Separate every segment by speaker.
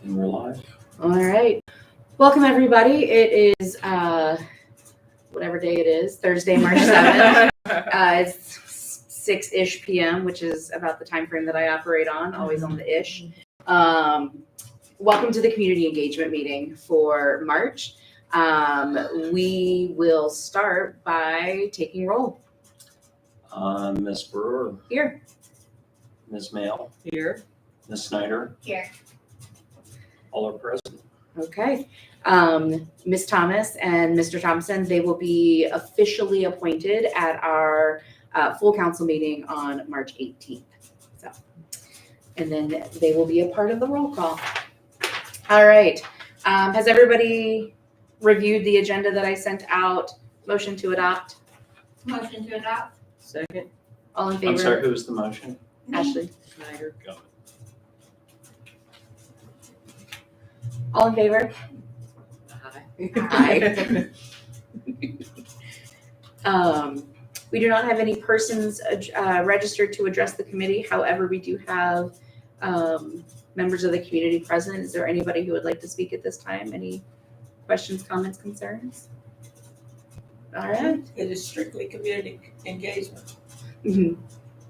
Speaker 1: in real life.
Speaker 2: All right. Welcome, everybody. It is whatever day it is, Thursday, March 7th. It's 6-ish p.m., which is about the time frame that I operate on, always on the ish. Welcome to the community engagement meeting for March. We will start by taking roll.
Speaker 1: Ms. Brewer.
Speaker 2: Here.
Speaker 1: Ms. Mail.
Speaker 3: Here.
Speaker 1: Ms. Snyder.
Speaker 4: Here.
Speaker 1: All are present.
Speaker 2: Okay. Ms. Thomas and Mr. Thompson, they will be officially appointed at our full council meeting on March 18th. So, and then they will be a part of the roll call. All right. Has everybody reviewed the agenda that I sent out? Motion to adopt?
Speaker 4: Motion to adopt.
Speaker 3: Second.
Speaker 2: All in favor?
Speaker 1: I'm sorry, who was the motion?
Speaker 2: Ashley.
Speaker 3: Snyder.
Speaker 1: Go.
Speaker 2: All in favor?
Speaker 3: Aye.
Speaker 2: We do not have any persons registered to address the committee. However, we do have members of the community present. Is there anybody who would like to speak at this time? Any questions, comments, concerns? All right.
Speaker 5: It is strictly community engagement.
Speaker 2: Mhm.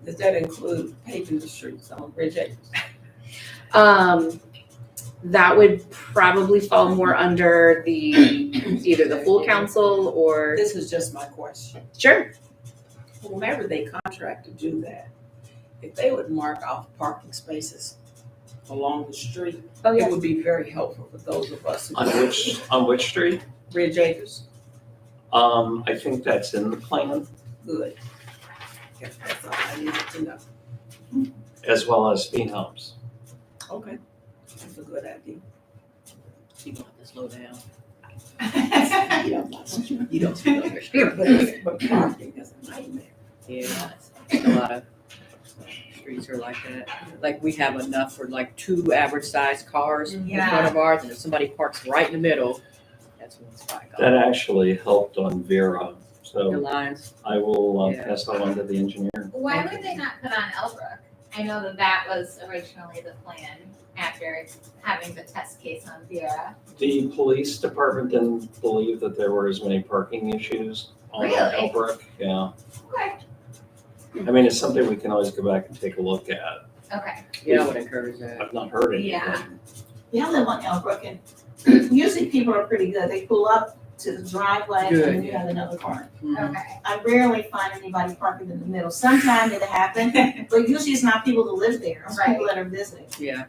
Speaker 5: Does that include paving the streets on Ridge Acres?
Speaker 2: That would probably fall more under either the full council or.
Speaker 5: This is just my question.
Speaker 2: Sure.
Speaker 5: Whomever they contract to do that, if they would mark off parking spaces along the street,
Speaker 2: Oh,
Speaker 5: it
Speaker 2: yeah.
Speaker 5: would be very helpful for those of us who
Speaker 1: On which street?
Speaker 5: Ridge Acres.
Speaker 1: I think that's in the plan,
Speaker 5: Good. Yeah, that's all I needed to know.
Speaker 1: as well as speed humps.
Speaker 5: Okay, that's a good idea.
Speaker 3: You don't have to slow down.
Speaker 5: You don't see no but parking is a nightmare.
Speaker 3: Yeah, a lot of streets are like that. Like we have enough for like 2 average sized cars in front of ours, and if somebody parks right in the middle, that's when it's spike off.
Speaker 1: That actually helped on Vera,
Speaker 3: The
Speaker 1: so
Speaker 3: lines.
Speaker 1: I will
Speaker 3: Yeah.
Speaker 1: pass that on to the engineer.
Speaker 4: Why would they not put on Elbrook? I know that was originally the plan after having the test case on Vera.
Speaker 1: The police department didn't believe that there were as many parking issues on
Speaker 4: Really?
Speaker 1: Elbrook. Yeah,
Speaker 4: Okay.
Speaker 1: I mean, it's something we can always go back and take a look at.
Speaker 4: Okay.
Speaker 3: Yeah, I would encourage that.
Speaker 1: I've not heard anything.
Speaker 4: Yeah.
Speaker 6: Yeah, I live on Elbrook, and usually people are pretty good. They pull up to the driveway
Speaker 3: Good,
Speaker 6: and you
Speaker 3: yeah.
Speaker 6: have another car.
Speaker 3: Mhm.
Speaker 4: Okay.
Speaker 6: I rarely find anybody parking in the middle. Sometimes it happens, but usually it's not people that live there. It's people
Speaker 4: Right.
Speaker 6: that are visiting.
Speaker 3: Yeah.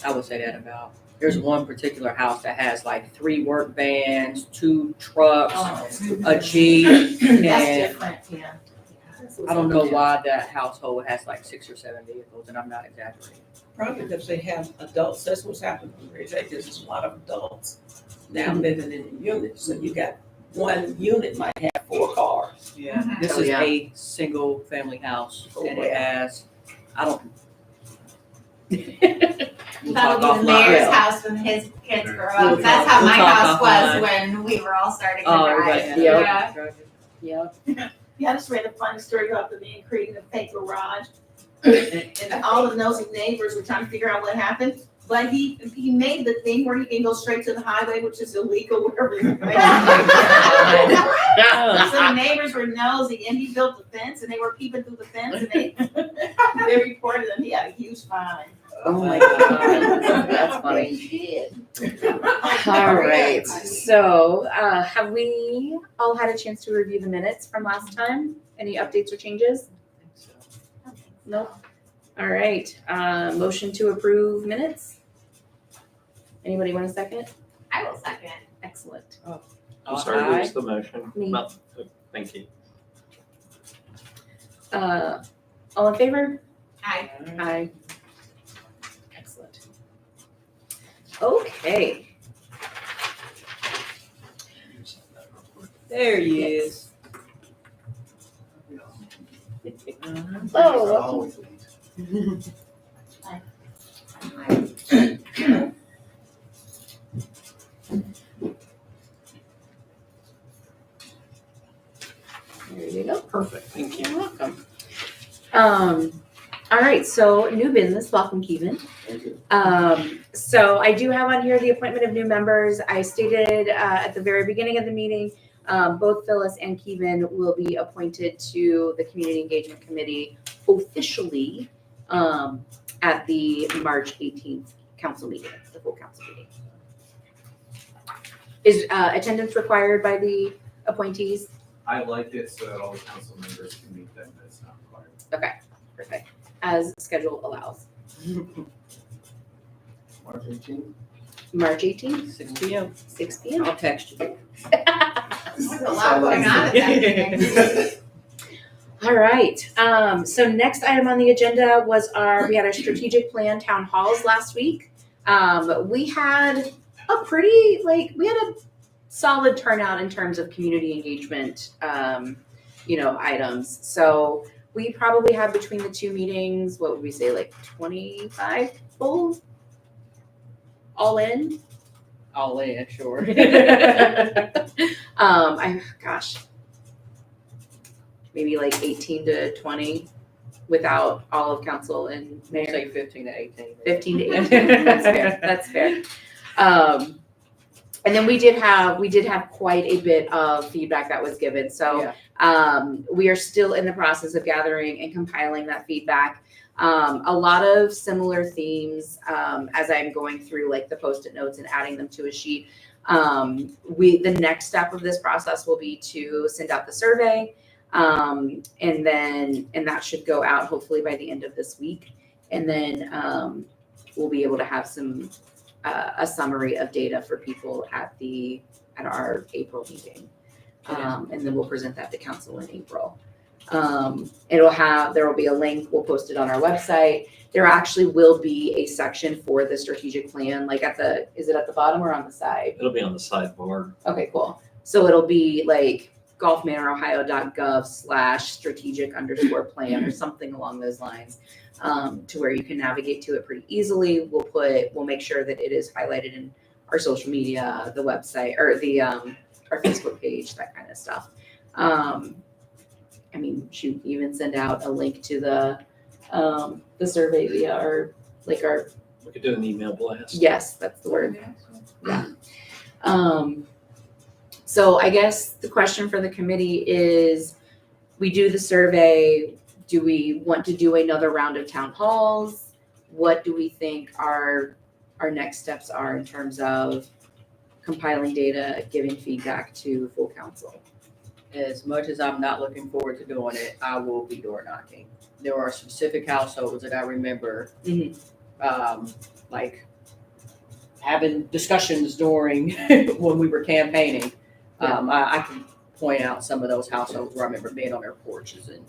Speaker 3: I would say that about. There's one particular house that has like 3 work vans, 2 trucks, a Jeep,
Speaker 6: That's
Speaker 3: and
Speaker 6: different, yeah.
Speaker 3: I don't know why that household has like 6 or 7 vehicles, and I'm not exaggerating.
Speaker 5: Probably because they have adults, that's what's happening in Ridge Acres, there's a lot of adults now living in the units, so you got one unit might have 4 cars.
Speaker 3: Yeah.
Speaker 4: Mhm.
Speaker 3: This
Speaker 2: Oh,
Speaker 3: is
Speaker 2: yeah.
Speaker 3: a single family house,
Speaker 5: Oh,
Speaker 3: and it
Speaker 5: wow.
Speaker 3: has, I don't. We'll
Speaker 4: That'll
Speaker 3: talk
Speaker 4: be the
Speaker 3: offline.
Speaker 4: mayor's house when his kids grow
Speaker 3: We'll
Speaker 4: up. That's
Speaker 3: talk-
Speaker 4: how
Speaker 3: we'll
Speaker 4: my
Speaker 3: talk
Speaker 4: house
Speaker 3: offline.
Speaker 4: was when we were all starting to
Speaker 3: Oh,
Speaker 4: drive.
Speaker 3: everybody.
Speaker 2: Yeah.
Speaker 3: Yeah.
Speaker 2: Yep.
Speaker 6: Yeah, I just read a funny story about the man creating a fake garage. And all the nosy neighbors were trying to figure out what happened. But he made the thing where he can go straight to the highway, which is illegal wherever you're going. So the neighbors were nosy, and he built the fence, and they were peeping through the fence, and they reported him. He had a huge fine.
Speaker 2: Oh my God. That's funny.
Speaker 6: He did.
Speaker 2: All right. So, have we all had a chance to review the minutes from last time? Any updates or changes? Nope. All right. Motion to approve minutes? Anybody want a second?
Speaker 4: I will second.
Speaker 2: Excellent.
Speaker 1: I'm sorry,
Speaker 3: Aye.
Speaker 1: who's the motion?
Speaker 2: Me.
Speaker 1: No, thank you.
Speaker 2: All in favor?
Speaker 4: I
Speaker 2: Aye. Excellent. Okay.
Speaker 3: There he is.
Speaker 2: Oh, there you go.
Speaker 1: Perfect, thank you.
Speaker 2: You're welcome. All right, so new business, welcome Kevin. So I do have on here the appointment of new members. I stated at the very beginning of the meeting, both Phyllis and Kevin will be appointed to the Community Engagement Committee officially at the March 18th council meeting, the full council meeting. Is attendance required by the appointees?
Speaker 7: I like it so that all the council members can meet them, but it's not required.
Speaker 2: Perfect. As schedule allows.
Speaker 7: March 18th?
Speaker 2: March 18th,
Speaker 3: 6 p.m.
Speaker 2: 6 p.m.
Speaker 3: I'll text you.
Speaker 4: There's a lot going on at that meeting.
Speaker 2: All right. So next item on the agenda was we had our strategic plan town halls last week. We had we had a solid turnout in terms of community engagement, items. So we probably had between the two meetings, what would we say, like 25 full? All in?
Speaker 3: All in, sure.
Speaker 2: Maybe like 18 to 20 without all of council and mayor.
Speaker 3: Say 15 to 18.
Speaker 2: 15 to 18. That's fair. And then we did have quite a bit of feedback that was given. So we are still in the process of gathering and compiling that feedback. A lot of similar themes as I'm going through like the Post-it notes and adding them to a sheet. The next step of this process will be to send out the survey. And that should go out hopefully by the end of this week. And then we'll be able to have a summary of data for people at our April meeting. And then we'll present that to council in April. There will be a link, we'll post it on our website. There actually will be a section for the strategic plan, like is it at the bottom or on the side?
Speaker 1: It'll be on the sidebar.
Speaker 2: Okay, cool. So it'll be like gulfmanorOhio.gov/strategic_plan or something along those lines, to where you can navigate to it pretty easily. We'll make sure that it is highlighted in our social media, the website, or our Facebook page, that kind of stuff. Shoot, even send out a link to the survey via our.
Speaker 1: We could do an email blast.
Speaker 2: Yes, that's the word. Yeah. So I guess the question for the committee is, we do the survey, do we want to do another round of town halls? What do we think our next steps are in terms of compiling data, giving feedback to full council?
Speaker 3: As much as I'm not looking forward to doing it, I will be door knocking. There are specific households that I remember, like having discussions during when we were campaigning. I can point out some of those households where I remember being on their porches and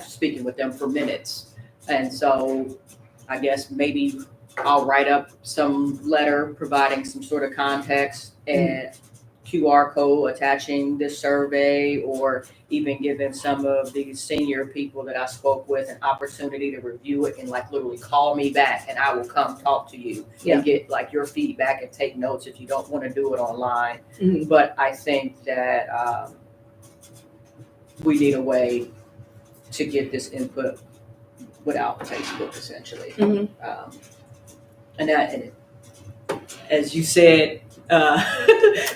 Speaker 3: speaking with them for minutes. And so I guess maybe I'll write up some letter providing some sort of context and QR code attaching this survey, or even giving some of these senior people that I spoke with an opportunity to review it and like literally call me back and I will come talk to you and get like your feedback and take notes if you don't want to do it online.
Speaker 2: Mhm.
Speaker 3: But I think that we need a way to get this input without Facebook essentially.
Speaker 2: Mhm.
Speaker 3: And as you said,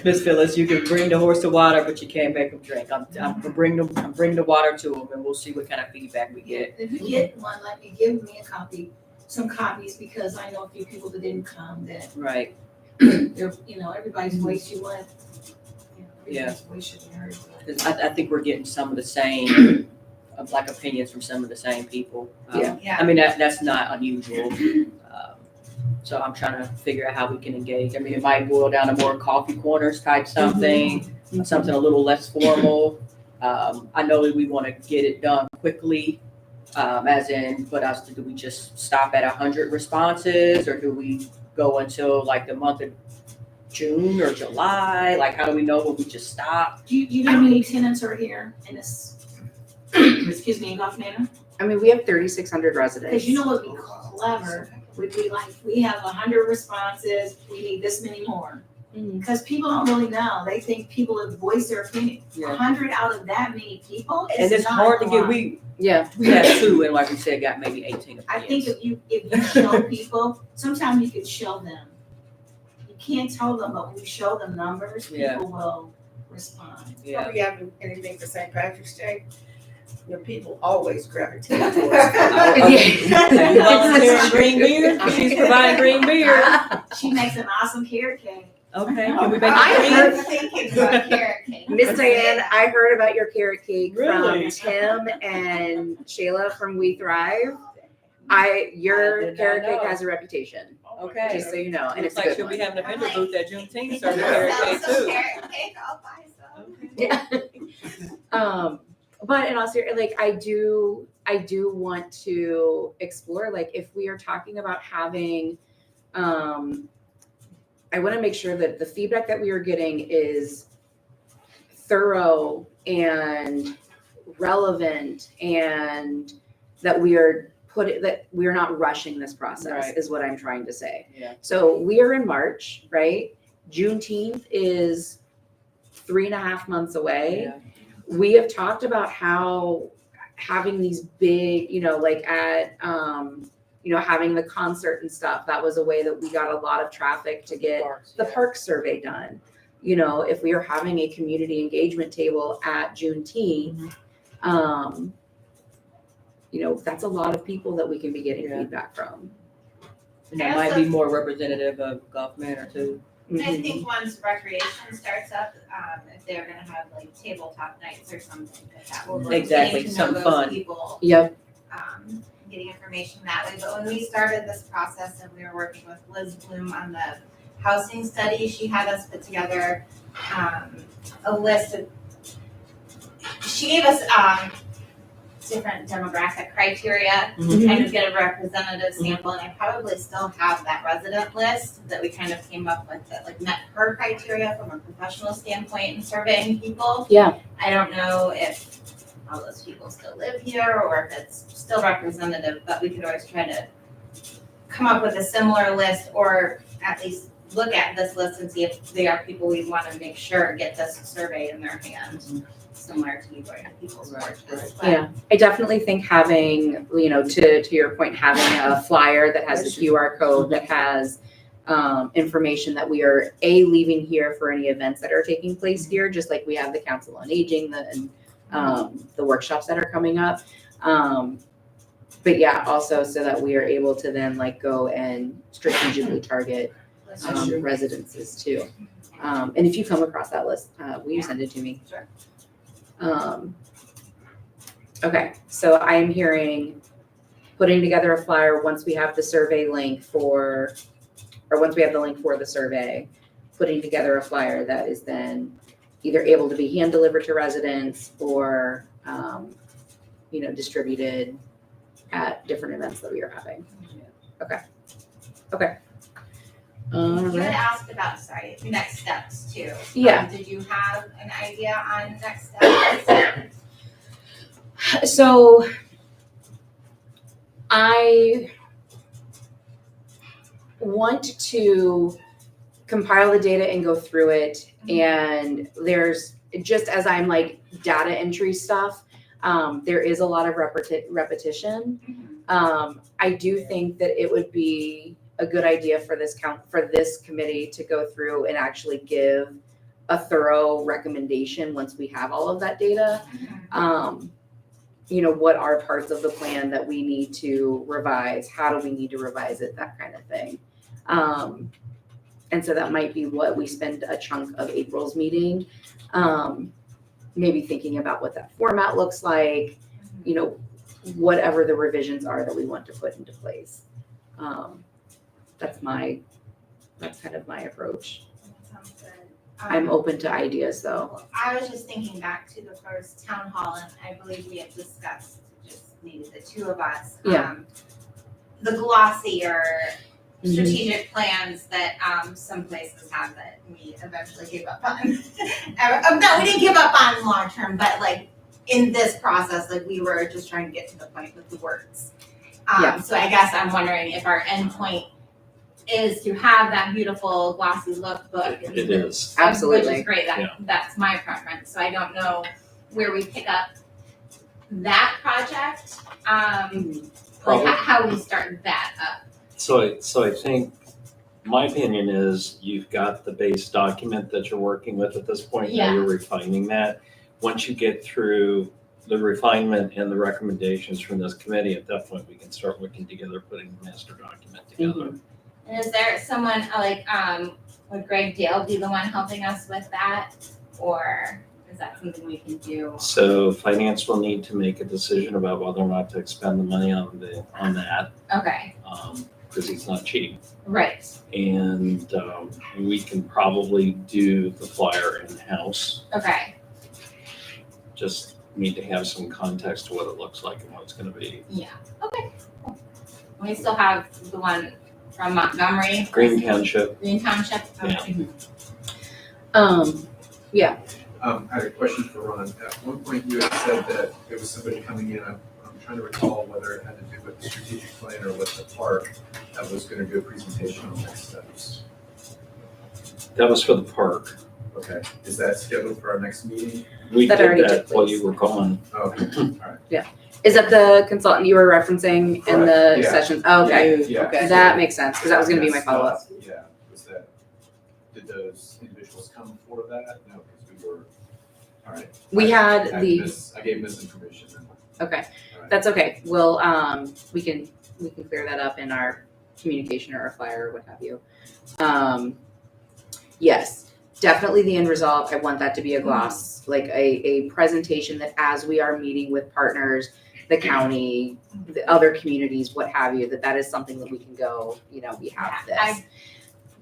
Speaker 3: Ms. Phyllis, you can bring the horse to water, but you can't make them drink. I'm bring the water to them, and we'll see what kind of feedback we get.
Speaker 6: If you get one, give me some copies, because I know a few people that didn't come that,
Speaker 3: Right.
Speaker 6: everybody's voice you want. Everybody's voice should be heard.
Speaker 3: 'Cause I think we're getting some of the same, like opinions from some of the same people.
Speaker 4: Yeah.
Speaker 3: I mean, that's not unusual. So I'm trying to figure out how we can engage. I mean, it might boil down to more coffee corners type something, something a little less formal. I know that we want to get it done quickly, do we just stop at 100 responses, or do we go until like the month of June or July? Like, how do we know when we just stop?
Speaker 6: Do you know how many tenants are here in this, excuse me, in Gulf Manor?
Speaker 2: We have 3,600 residents.
Speaker 6: Because you know what would be clever would be like, we have 100 responses, we need this many more.
Speaker 2: Mhm.
Speaker 6: Because people don't really know. They think people have voiced their opinion.
Speaker 3: Yeah.
Speaker 6: 100 out of that many people
Speaker 3: And
Speaker 6: is
Speaker 3: it's
Speaker 6: not
Speaker 3: hard
Speaker 6: a
Speaker 3: to get,
Speaker 6: lot.
Speaker 3: we
Speaker 2: Yeah.
Speaker 3: had 2, and like we said, got maybe 18
Speaker 6: I think
Speaker 3: opinions.
Speaker 6: if you show people, sometimes you could show them can't tell them, but when you show them numbers,
Speaker 3: Yeah.
Speaker 6: people will respond.
Speaker 3: Yeah.
Speaker 5: Do you have anything for St. Patrick's Day? Your people always gravitate towards.
Speaker 3: Are you volunteering green beer? She's providing green beer.
Speaker 6: She makes an awesome carrot cake.
Speaker 3: Okay, can we make
Speaker 2: I
Speaker 3: it
Speaker 2: heard-
Speaker 3: green?
Speaker 4: Thinking about carrot cake.
Speaker 2: Miss Diane, I heard about your carrot cake
Speaker 3: Really?
Speaker 2: from Tim and Shayla from We Thrive.
Speaker 3: I
Speaker 2: Your
Speaker 3: did not
Speaker 2: carrot cake
Speaker 3: know.
Speaker 2: has a reputation,
Speaker 3: Okay.
Speaker 2: just so you know, and
Speaker 3: Looks
Speaker 2: it's a
Speaker 3: like
Speaker 2: good
Speaker 3: she'll be
Speaker 2: one.
Speaker 3: having a vendor booth at Juneteenth
Speaker 4: If
Speaker 3: serving
Speaker 4: you
Speaker 3: carrot
Speaker 4: sell
Speaker 3: cake
Speaker 4: some
Speaker 3: too.
Speaker 4: carrot cake, I'll buy some.
Speaker 2: Yeah. But in all seriousness, like I do want to explore, like if we are talking about having, I want to make sure that the feedback that we are getting is thorough and relevant, and that we are that we are not rushing this process
Speaker 3: Right.
Speaker 2: is what I'm trying to say.
Speaker 3: Yeah.
Speaker 2: So we are in March, right? Juneteenth is 3.5 months away.
Speaker 3: Yeah.
Speaker 2: We have talked about how having these big, like at, having the concert and stuff, that was a way that we got a lot of traffic to get the park survey done. If we are having a community engagement table at Juneteenth, that's a lot of people that we can be getting
Speaker 3: Yeah.
Speaker 2: feedback from.
Speaker 3: And that might be more representative of Gulf Manor too.
Speaker 4: And I
Speaker 2: Mhm.
Speaker 4: think once recreation starts up, if they're gonna have like tabletop nights or something, that will. be
Speaker 3: Exactly,
Speaker 4: getting to know
Speaker 3: something
Speaker 4: those
Speaker 3: fun.
Speaker 4: People,
Speaker 2: Yep.
Speaker 4: getting information that way. But when we started this process and we were working with Liz Bloom on the housing study, she had us put together, a list of, she gave us, different demographic criteria to kind of get a representative sample, and I probably still have that resident list that we kind of came up with that like met her criteria from a professional standpoint in surveying people.
Speaker 2: Yeah.
Speaker 4: I don't know if all those people still live here or if it's still representative, but we could always try to come up with a similar list, or at least look at this list and see if they are people we want to make sure get this survey in their hand, similar to you going to people's
Speaker 3: Right,
Speaker 4: porches.
Speaker 3: right.
Speaker 4: But
Speaker 2: Yeah, I definitely think having, to your point, having a flyer that has a QR code that has information that we are leaving here for any events that are taking place here, just like we have the Council on Aging, the workshops that are coming up. But yeah, also so that we are able to then like go and strategically target residences too. And if you come across that list, will you send it to me?
Speaker 4: Sure.
Speaker 2: Okay, so I am hearing putting together a flyer once we have the survey link or once we have the link for the survey, putting together a flyer that is then either able to be hand delivered to residents or, distributed at different events that we are having. Okay. All
Speaker 4: You had
Speaker 2: right.
Speaker 4: asked about, next steps too.
Speaker 2: Yeah.
Speaker 4: Did you have an idea on next steps?
Speaker 2: So I want to compile the data and go through it. And there's, just as I'm like data entry stuff, there is a lot of repetition. I do think that it would be a good idea for this committee to go through and actually give a thorough recommendation once we have all of that data. What are parts of the plan that we need to revise? How do we need to revise it? That kind of thing. And so that might be what we spend a chunk of April's meeting, maybe thinking about what that format looks like, whatever the revisions are that we want to put into place. That's kind of my approach.
Speaker 4: Sounds good.
Speaker 2: I'm open to ideas though.
Speaker 4: I was just thinking back to the first town hall, and I believe we had discussed, just maybe the two of us.
Speaker 2: Yeah.
Speaker 4: The glossier strategic plans that some places have that we eventually gave up on. No, we didn't give up on long term, but like in this process, like we were just trying to get to the point with the words.
Speaker 2: Yeah.
Speaker 4: So I guess I'm wondering if our endpoint is to have that beautiful glossy lookbook.
Speaker 1: It is.
Speaker 2: Absolutely.
Speaker 4: Which is great,
Speaker 1: Yeah.
Speaker 4: that's my preference, so I don't know where we pick up that project, like
Speaker 1: Probably.
Speaker 4: how we start that up.
Speaker 1: So I think My opinion is you've got the base document that you're working with at this point. Now
Speaker 4: Yeah.
Speaker 1: you're refining that. Once you get through the refinement and the recommendations from this committee, at that point, we can start working together, putting the master document together.
Speaker 4: And is there someone, like, would Greg Dale be the one helping us with that? Or is that something we can do?
Speaker 1: So finance will need to make a decision about whether or not to expend the money on that,
Speaker 4: Okay,
Speaker 1: because he's not cheap.
Speaker 4: right,
Speaker 1: And we can probably do the flyer in-house.
Speaker 4: okay,
Speaker 1: Just need to have some context to what it looks like and what it's gonna be.
Speaker 4: yeah, okay. Cool. We still have the one from Montgomery.
Speaker 1: Green Township,
Speaker 4: Green Township,
Speaker 1: Yeah.
Speaker 4: okay.
Speaker 7: I had a question for Ron. At one point, you had said that there was somebody coming in, I'm trying to recall whether it had to do with the strategic plan or with the park, that was gonna do a presentation on next steps.
Speaker 1: that was for the park.
Speaker 7: Okay, is that scheduled for our next meeting?
Speaker 1: We
Speaker 2: That already
Speaker 1: did
Speaker 2: took
Speaker 1: that while
Speaker 2: place.
Speaker 1: you were gone.
Speaker 7: Okay, all right.
Speaker 2: Is that the consultant you were referencing in the
Speaker 7: Correct, yeah.
Speaker 2: sessions? Oh, okay.
Speaker 7: Yeah,
Speaker 3: Okay.
Speaker 2: That makes sense, because that was gonna be my
Speaker 7: That's
Speaker 2: follow-up.
Speaker 7: Yeah, was that, did those individuals come for that? No, because we were, all right.
Speaker 2: We had the,
Speaker 7: I gave misinformation then.
Speaker 2: okay,
Speaker 7: All right.
Speaker 2: that's okay. We'll, we can clear that up in our communication or our flyer or what have you. Yes, definitely the end result. I want that to be a gloss, like a presentation that as we are meeting with partners, the county, the other communities, what have you, that is something that we can go, we have
Speaker 4: Yeah,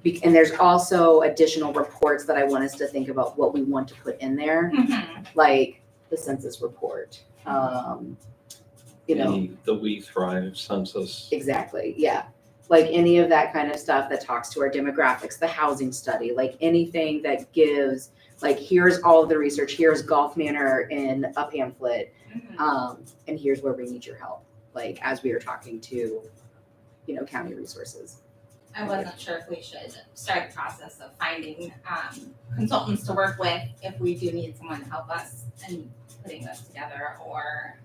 Speaker 2: this. And there's also additional reports that I want us to think about what we want to put in there,
Speaker 4: Mhm.
Speaker 2: like the census report.
Speaker 1: The We Thrive census.
Speaker 2: Exactly, yeah. Like any of that kind of stuff that talks to our demographics, the housing study, like anything that gives, like, here's all of the research, here's Golf Manor in a pamphlet,
Speaker 4: Mhm.
Speaker 2: and here's where we need your help, like, as we are talking to, county resources.
Speaker 4: I wasn't sure if we should start the process of finding consultants to work with if we do need someone to help us in putting this together, or,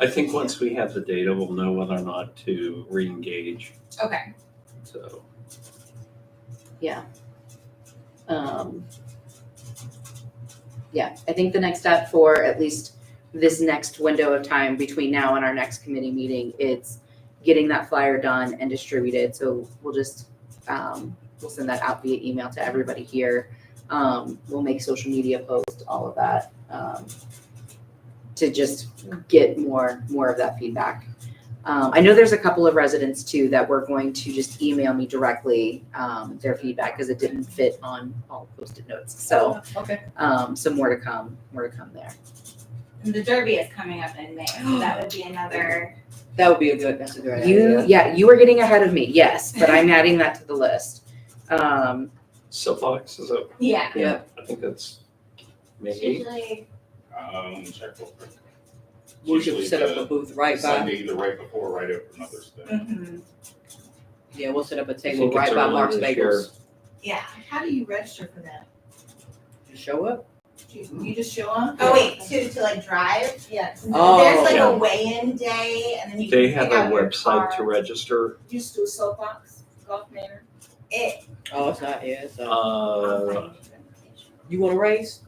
Speaker 1: I think once we have the data, we'll know whether or not to re-engage,
Speaker 4: okay,
Speaker 1: so.
Speaker 2: Yeah, I think the next step for at least this next window of time between now and our next committee meeting, it's getting that flyer done and distributed. So we'll just, we'll send that out via email to everybody here. We'll make social media posts, all of that, to just get more of that feedback. I know there's a couple of residents too that were going to just email me directly, their feedback, because it didn't fit on all Post-it notes. So,
Speaker 3: Okay.
Speaker 2: so more to come there.
Speaker 4: and the Derby is coming up in May, so that would be another,
Speaker 3: That's a good idea.
Speaker 2: You were getting ahead of me, yes, but I'm adding that to the list.
Speaker 1: Soapbox is up,
Speaker 4: yeah.
Speaker 3: Yeah.
Speaker 1: I think that's maybe.
Speaker 4: Usually,
Speaker 8: Check real quick.
Speaker 3: We should
Speaker 8: Usually
Speaker 3: set up a
Speaker 8: the
Speaker 3: booth right by,
Speaker 8: Sunday, either right before or right after Mother's Day.
Speaker 4: mhm.
Speaker 3: yeah, we'll set up a
Speaker 1: I
Speaker 3: table
Speaker 1: think it's
Speaker 3: right by
Speaker 1: early
Speaker 3: Mark's
Speaker 1: this year.
Speaker 3: Bagels.
Speaker 4: Yeah,
Speaker 6: How do you register for that?
Speaker 3: Just show up.
Speaker 6: You just show up?
Speaker 4: oh wait, to like drive?
Speaker 6: Yes.
Speaker 3: Oh.
Speaker 4: There's like
Speaker 1: Yeah.
Speaker 4: a weigh-in day, and then you
Speaker 1: They
Speaker 4: can
Speaker 1: have
Speaker 4: pick
Speaker 1: a
Speaker 4: out your
Speaker 1: website to
Speaker 4: car.
Speaker 1: register.
Speaker 6: Just do a soapbox, Golf Manor.
Speaker 3: Oh, it's not, yeah, it's, you wanna race?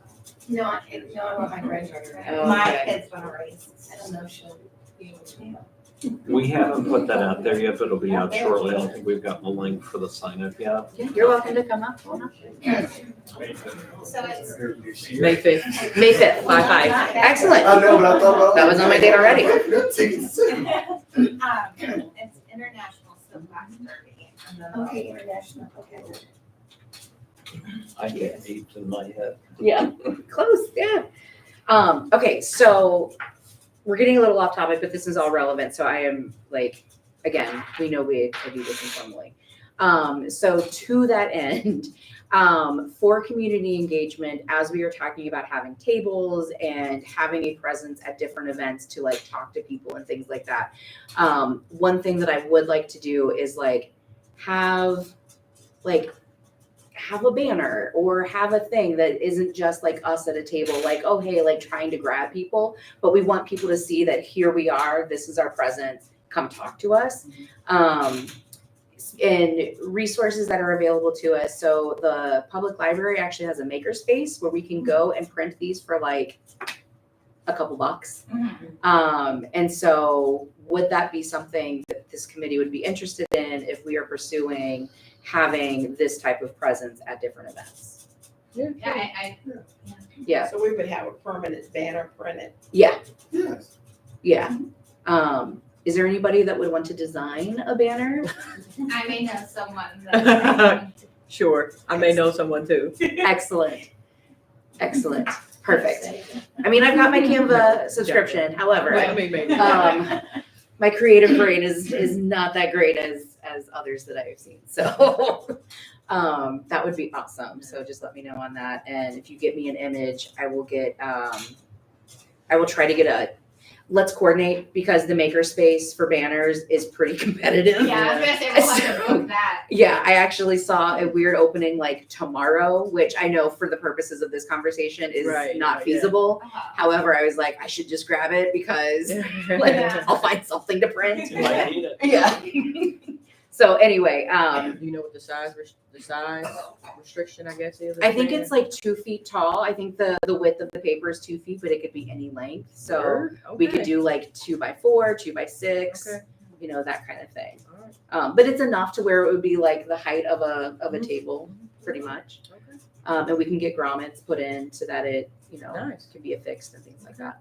Speaker 6: No, I can't, no, I want my granddaughter.
Speaker 3: Oh,
Speaker 4: My
Speaker 3: okay.
Speaker 4: kid's gonna race.
Speaker 6: I don't know if she'll be able to.
Speaker 1: We haven't put that out there yet, but it'll be out shortly. I don't think we've gotten the link for the sign up yet.
Speaker 2: You're welcome to come up.
Speaker 4: So it's,
Speaker 3: May 5th.
Speaker 2: May 5th, 5/5. Excellent.
Speaker 9: I know, but I thought about.
Speaker 2: That was on my date already.
Speaker 9: Tickets.
Speaker 4: it's International Soapbox Derby. And then
Speaker 6: Okay, international, okay.
Speaker 1: I get 8 in my head.
Speaker 2: Yeah, close, yeah. Okay, so we're getting a little off topic, but this is all relevant. So I am like, again, we know we do this informally. So to that end, for community engagement, as we are talking about having tables and having a presence at different events to like talk to people and things like that. One thing that I would like to do is like have a banner or have a thing that isn't just like us at a table, like, oh, hey, like trying to grab people, but we want people to see that here we are, this is our presence, come talk to us. and resources that are available to us. So the public library actually has a makerspace where we can go and print these for like a couple bucks. And so would that be something that this committee would be interested in if we are pursuing having this type of presence at different events?
Speaker 4: Yeah, I
Speaker 2: Yeah,
Speaker 5: So we would have a permanent banner printed.
Speaker 2: yeah,
Speaker 7: Yes.
Speaker 2: yeah. Is there anybody that would want to design a banner?
Speaker 4: may know someone that.
Speaker 3: Sure, I may know someone too.
Speaker 2: Excellent. Excellent. Perfect. I mean, I've got my Canva subscription, however,
Speaker 3: I mean, maybe.
Speaker 2: my creative brain is not that great as others that I have seen. So that would be awesome. So just let me know on that. And if you get me an image, I will try to get let's coordinate, because the makerspace for banners is pretty competitive.
Speaker 4: Yeah, I was gonna say, we'll have to book that.
Speaker 2: Yeah, I actually saw a weird opening like tomorrow, which I know for the purposes of this conversation is
Speaker 3: Right,
Speaker 2: not
Speaker 3: yeah.
Speaker 2: feasible.
Speaker 4: Uh-huh.
Speaker 2: However, I was like, I should just grab it because like
Speaker 4: Yeah.
Speaker 2: I'll find something to print.
Speaker 1: You might need it.
Speaker 2: Yeah. So anyway,
Speaker 3: Do you know what the size restriction, I guess, is?
Speaker 2: I think it's like 2 feet tall. I think the width of the paper is 2 feet, but it could be any length. So
Speaker 3: Word?
Speaker 2: we could
Speaker 3: Okay.
Speaker 2: do like 2x4, 2x6,
Speaker 3: Okay.
Speaker 2: you know, that kind of thing.
Speaker 3: All right.
Speaker 2: But it's enough to where it would be like the height of a table, pretty much.
Speaker 3: Okay.
Speaker 2: And we can get grommets put in so that it,
Speaker 3: Nice.
Speaker 2: can be affixed and things like that.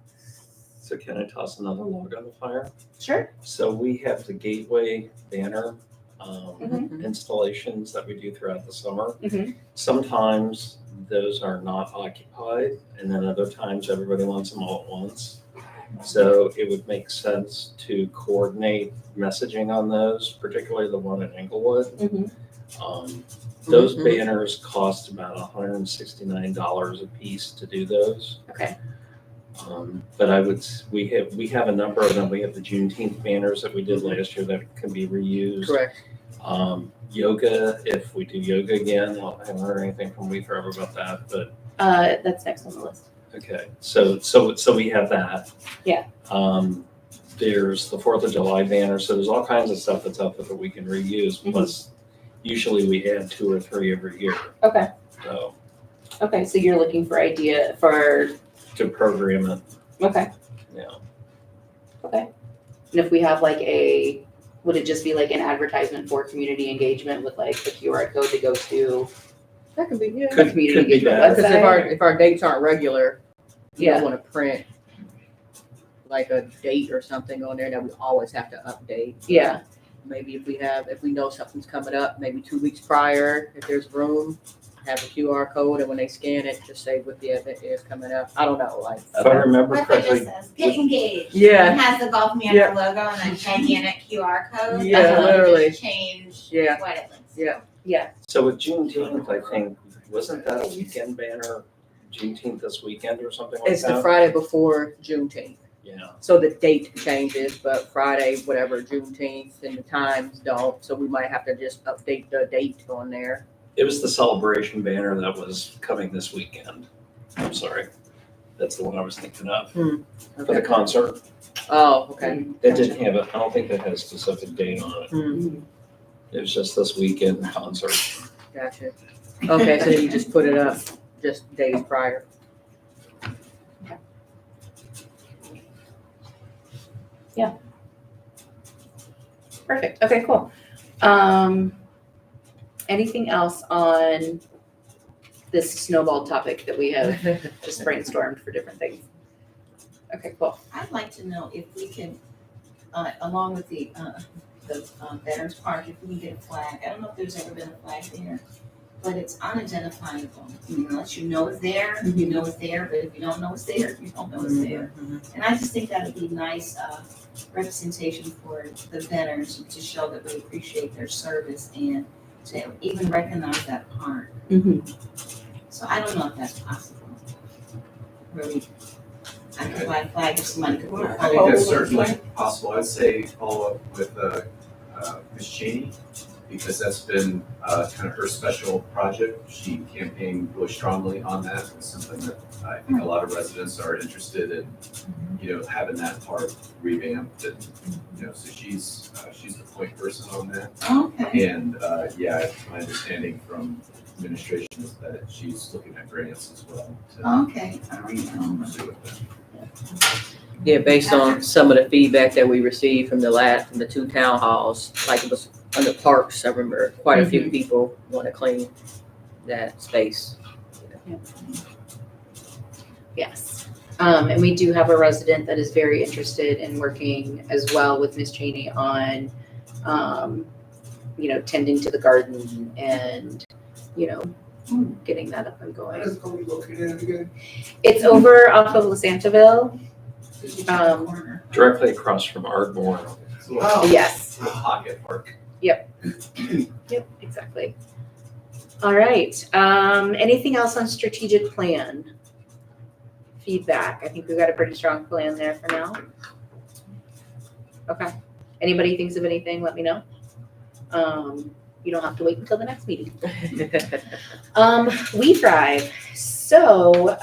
Speaker 1: So can I toss another log on the fire?
Speaker 2: Sure.
Speaker 1: So we have the Gateway banner
Speaker 2: Mhm.
Speaker 1: installations that we do throughout the summer.
Speaker 2: Mhm.
Speaker 1: Sometimes those are not occupied, and then other times everybody wants them all at once. So it would make sense to coordinate messaging on those, particularly the one at Englewood.
Speaker 2: Mhm.
Speaker 1: Those
Speaker 3: Mhm.
Speaker 1: banners cost about $169 a piece to do those.
Speaker 2: Okay.
Speaker 1: But we have a number of them. We have the Juneteenth banners that we did last year that can be reused.
Speaker 3: Correct.
Speaker 1: Yoga, if we do yoga again, I haven't heard anything from We Forever about that, but
Speaker 2: That's next on the list.
Speaker 1: okay. So we have that.
Speaker 2: Yeah.
Speaker 1: There's the 4th of July banner. So there's all kinds of stuff that's up there that we can reuse.
Speaker 2: Mhm.
Speaker 1: Plus, usually we add 2 or 3 every year.
Speaker 2: Okay.
Speaker 1: So
Speaker 2: Okay. So you're looking for idea for,
Speaker 1: to program it,
Speaker 2: okay.
Speaker 1: yeah.
Speaker 2: Okay. And if we have like would it just be like an advertisement for community engagement with like the QR code to go to
Speaker 3: That could be, yeah.
Speaker 2: the community
Speaker 1: could be
Speaker 2: engagement
Speaker 1: that.
Speaker 3: Because
Speaker 2: website?
Speaker 3: if our dates aren't regular, we
Speaker 2: Yeah.
Speaker 3: don't want to print like a date or something on there that we always have to update.
Speaker 2: Yeah.
Speaker 3: Maybe if we know something's coming up, maybe 2 weeks prior, if there's room, have a QR code, and when they scan it, just say what the event is coming up. I don't know, like.
Speaker 1: If I remember
Speaker 4: What if it
Speaker 1: correctly,
Speaker 4: just says, get engaged?
Speaker 3: Yeah.
Speaker 4: It has the Golf Manor
Speaker 3: Yeah.
Speaker 4: logo and a gigantic QR code.
Speaker 3: Yeah,
Speaker 4: And then you
Speaker 3: literally.
Speaker 4: just change
Speaker 3: Yeah.
Speaker 4: what it looks.
Speaker 3: Yeah.
Speaker 1: so with Juneteenth, I think, wasn't that a weekend banner? Juneteenth this weekend or something like
Speaker 3: It's the
Speaker 1: that?
Speaker 3: Friday before Juneteenth.
Speaker 1: Yeah,
Speaker 3: So the date changes, but Friday, whatever, Juneteenth, and the times don't, so we might have to just update the date on there.
Speaker 1: it was the celebration banner that was coming this weekend. I'm sorry. That's the one I was thinking of, for the concert.
Speaker 3: Oh, okay.
Speaker 1: It didn't have I don't think that had a specific date on it.
Speaker 3: Hmm,
Speaker 1: It was just this weekend concert.
Speaker 3: gotcha. Okay, so then you just put it up just days prior.
Speaker 2: Perfect. Okay, cool. Anything else on this snowball topic that we have just brainstormed for different things? Okay, cool.
Speaker 5: I'd like to know if we can, along with the Veterans Park, if we can get a flag. I don't know if there's ever been a flag there, but it's unidentifiable. Unless you know it's there, you know it's there, but if you don't know it's there, you don't know it's there. And I just think that would be nice representation for the veterans to show that we appreciate their service and to even recognize that part. So I don't know if that's possible. Really, I could fly a flag if somebody could.
Speaker 7: I think that's certainly possible. I'd say follow up with Ms. Cheney because that's been kind of her special project. She campaigned really strongly on that. It's something that I think a lot of residents are interested in, having that part revamped. And, so she's the point person on that.
Speaker 5: Okay.
Speaker 7: And, my understanding from administration is that she's looking at grants as well to
Speaker 5: Okay, all right.
Speaker 7: pursue with them.
Speaker 3: Yeah, based on some of the feedback that we received from from the 2 town halls, like it was under parks, I remember quite a few people want to clean that space.
Speaker 2: Yes. And we do have a resident that is very interested in working as well with Ms. Cheney on, tending to the garden and, getting that up and going.
Speaker 9: Where is it gonna be located at again?
Speaker 2: It's over off of Lasantaville.
Speaker 1: Directly across from Ardmore.
Speaker 7: It's a little,
Speaker 2: Yes.
Speaker 7: little pocket park.
Speaker 2: Yep, exactly. All right. Anything else on strategic plan? Feedback. I think we've got a pretty strong plan there for now. Okay. Anybody thinks of anything, let me know. You don't have to wait until the next meeting. We Thrive. So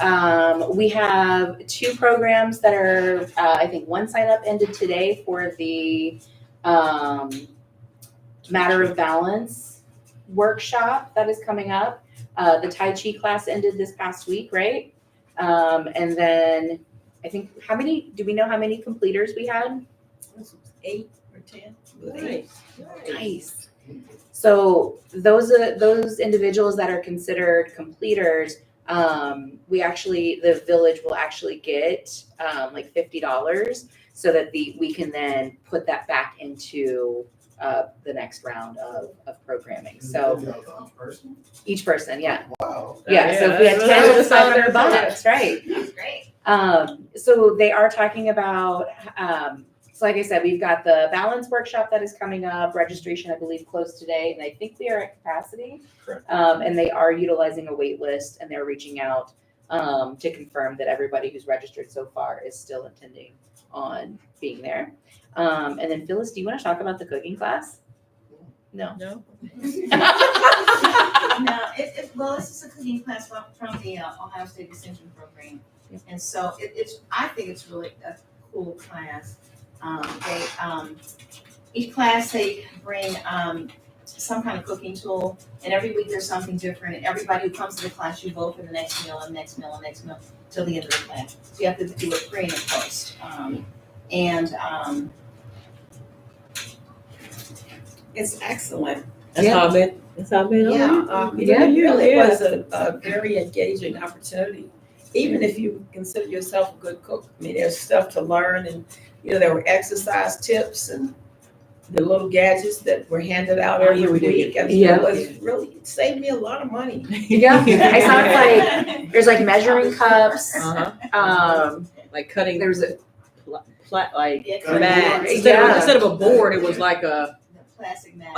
Speaker 2: we have 2 programs that are, I think one sign up ended today for the Matter of Balance workshop that is coming up. The Tai Chi class ended this past week, right? And then I think, do we know how many completers we had?
Speaker 10: 8 or 10.
Speaker 2: Nice. So those individuals that are considered completers, the village will actually get like $50 so that we can then put that back into the next round of programming. So each person, yeah.
Speaker 9: Wow.
Speaker 2: Yeah, so if we had 10, it's $500, right?
Speaker 4: That's great.
Speaker 2: So they are talking about, so like I said, we've got the balance workshop that is coming up, registration, I believe, closed today, and I think we are at capacity.
Speaker 1: Correct.
Speaker 2: And they are utilizing a wait list, and they're reaching out to confirm that everybody who's registered so far is still intending on being there. And then Phyllis, do you want to talk about the cooking class? No.
Speaker 3: No?
Speaker 5: No, well, this is a cooking class from the Ohio State Extension Program. And so I think it's really a cool class. Each class, they bring some kind of cooking tool, and every week there's something different. And everybody who comes to the class, you vote for the next meal and next meal and next meal till the end of the class. So you have to do it pre and post.
Speaker 10: It's excellent.
Speaker 3: That's how I've been.
Speaker 10: Yeah, it really was a very engaging opportunity. Even if you consider yourself a good cook, I mean, there's stuff to learn, and there were exercise tips and the little gadgets that were handed out every week. And
Speaker 2: Yeah.
Speaker 10: it saved me a lot of money.
Speaker 2: Yeah, I saw like there's like measuring cups.
Speaker 3: Like cutting,
Speaker 2: There's a
Speaker 3: like
Speaker 5: Yeah,
Speaker 3: mat.
Speaker 2: Yeah.
Speaker 3: Instead of a board, it was like a
Speaker 5: plastic mat.
Speaker 3: mat.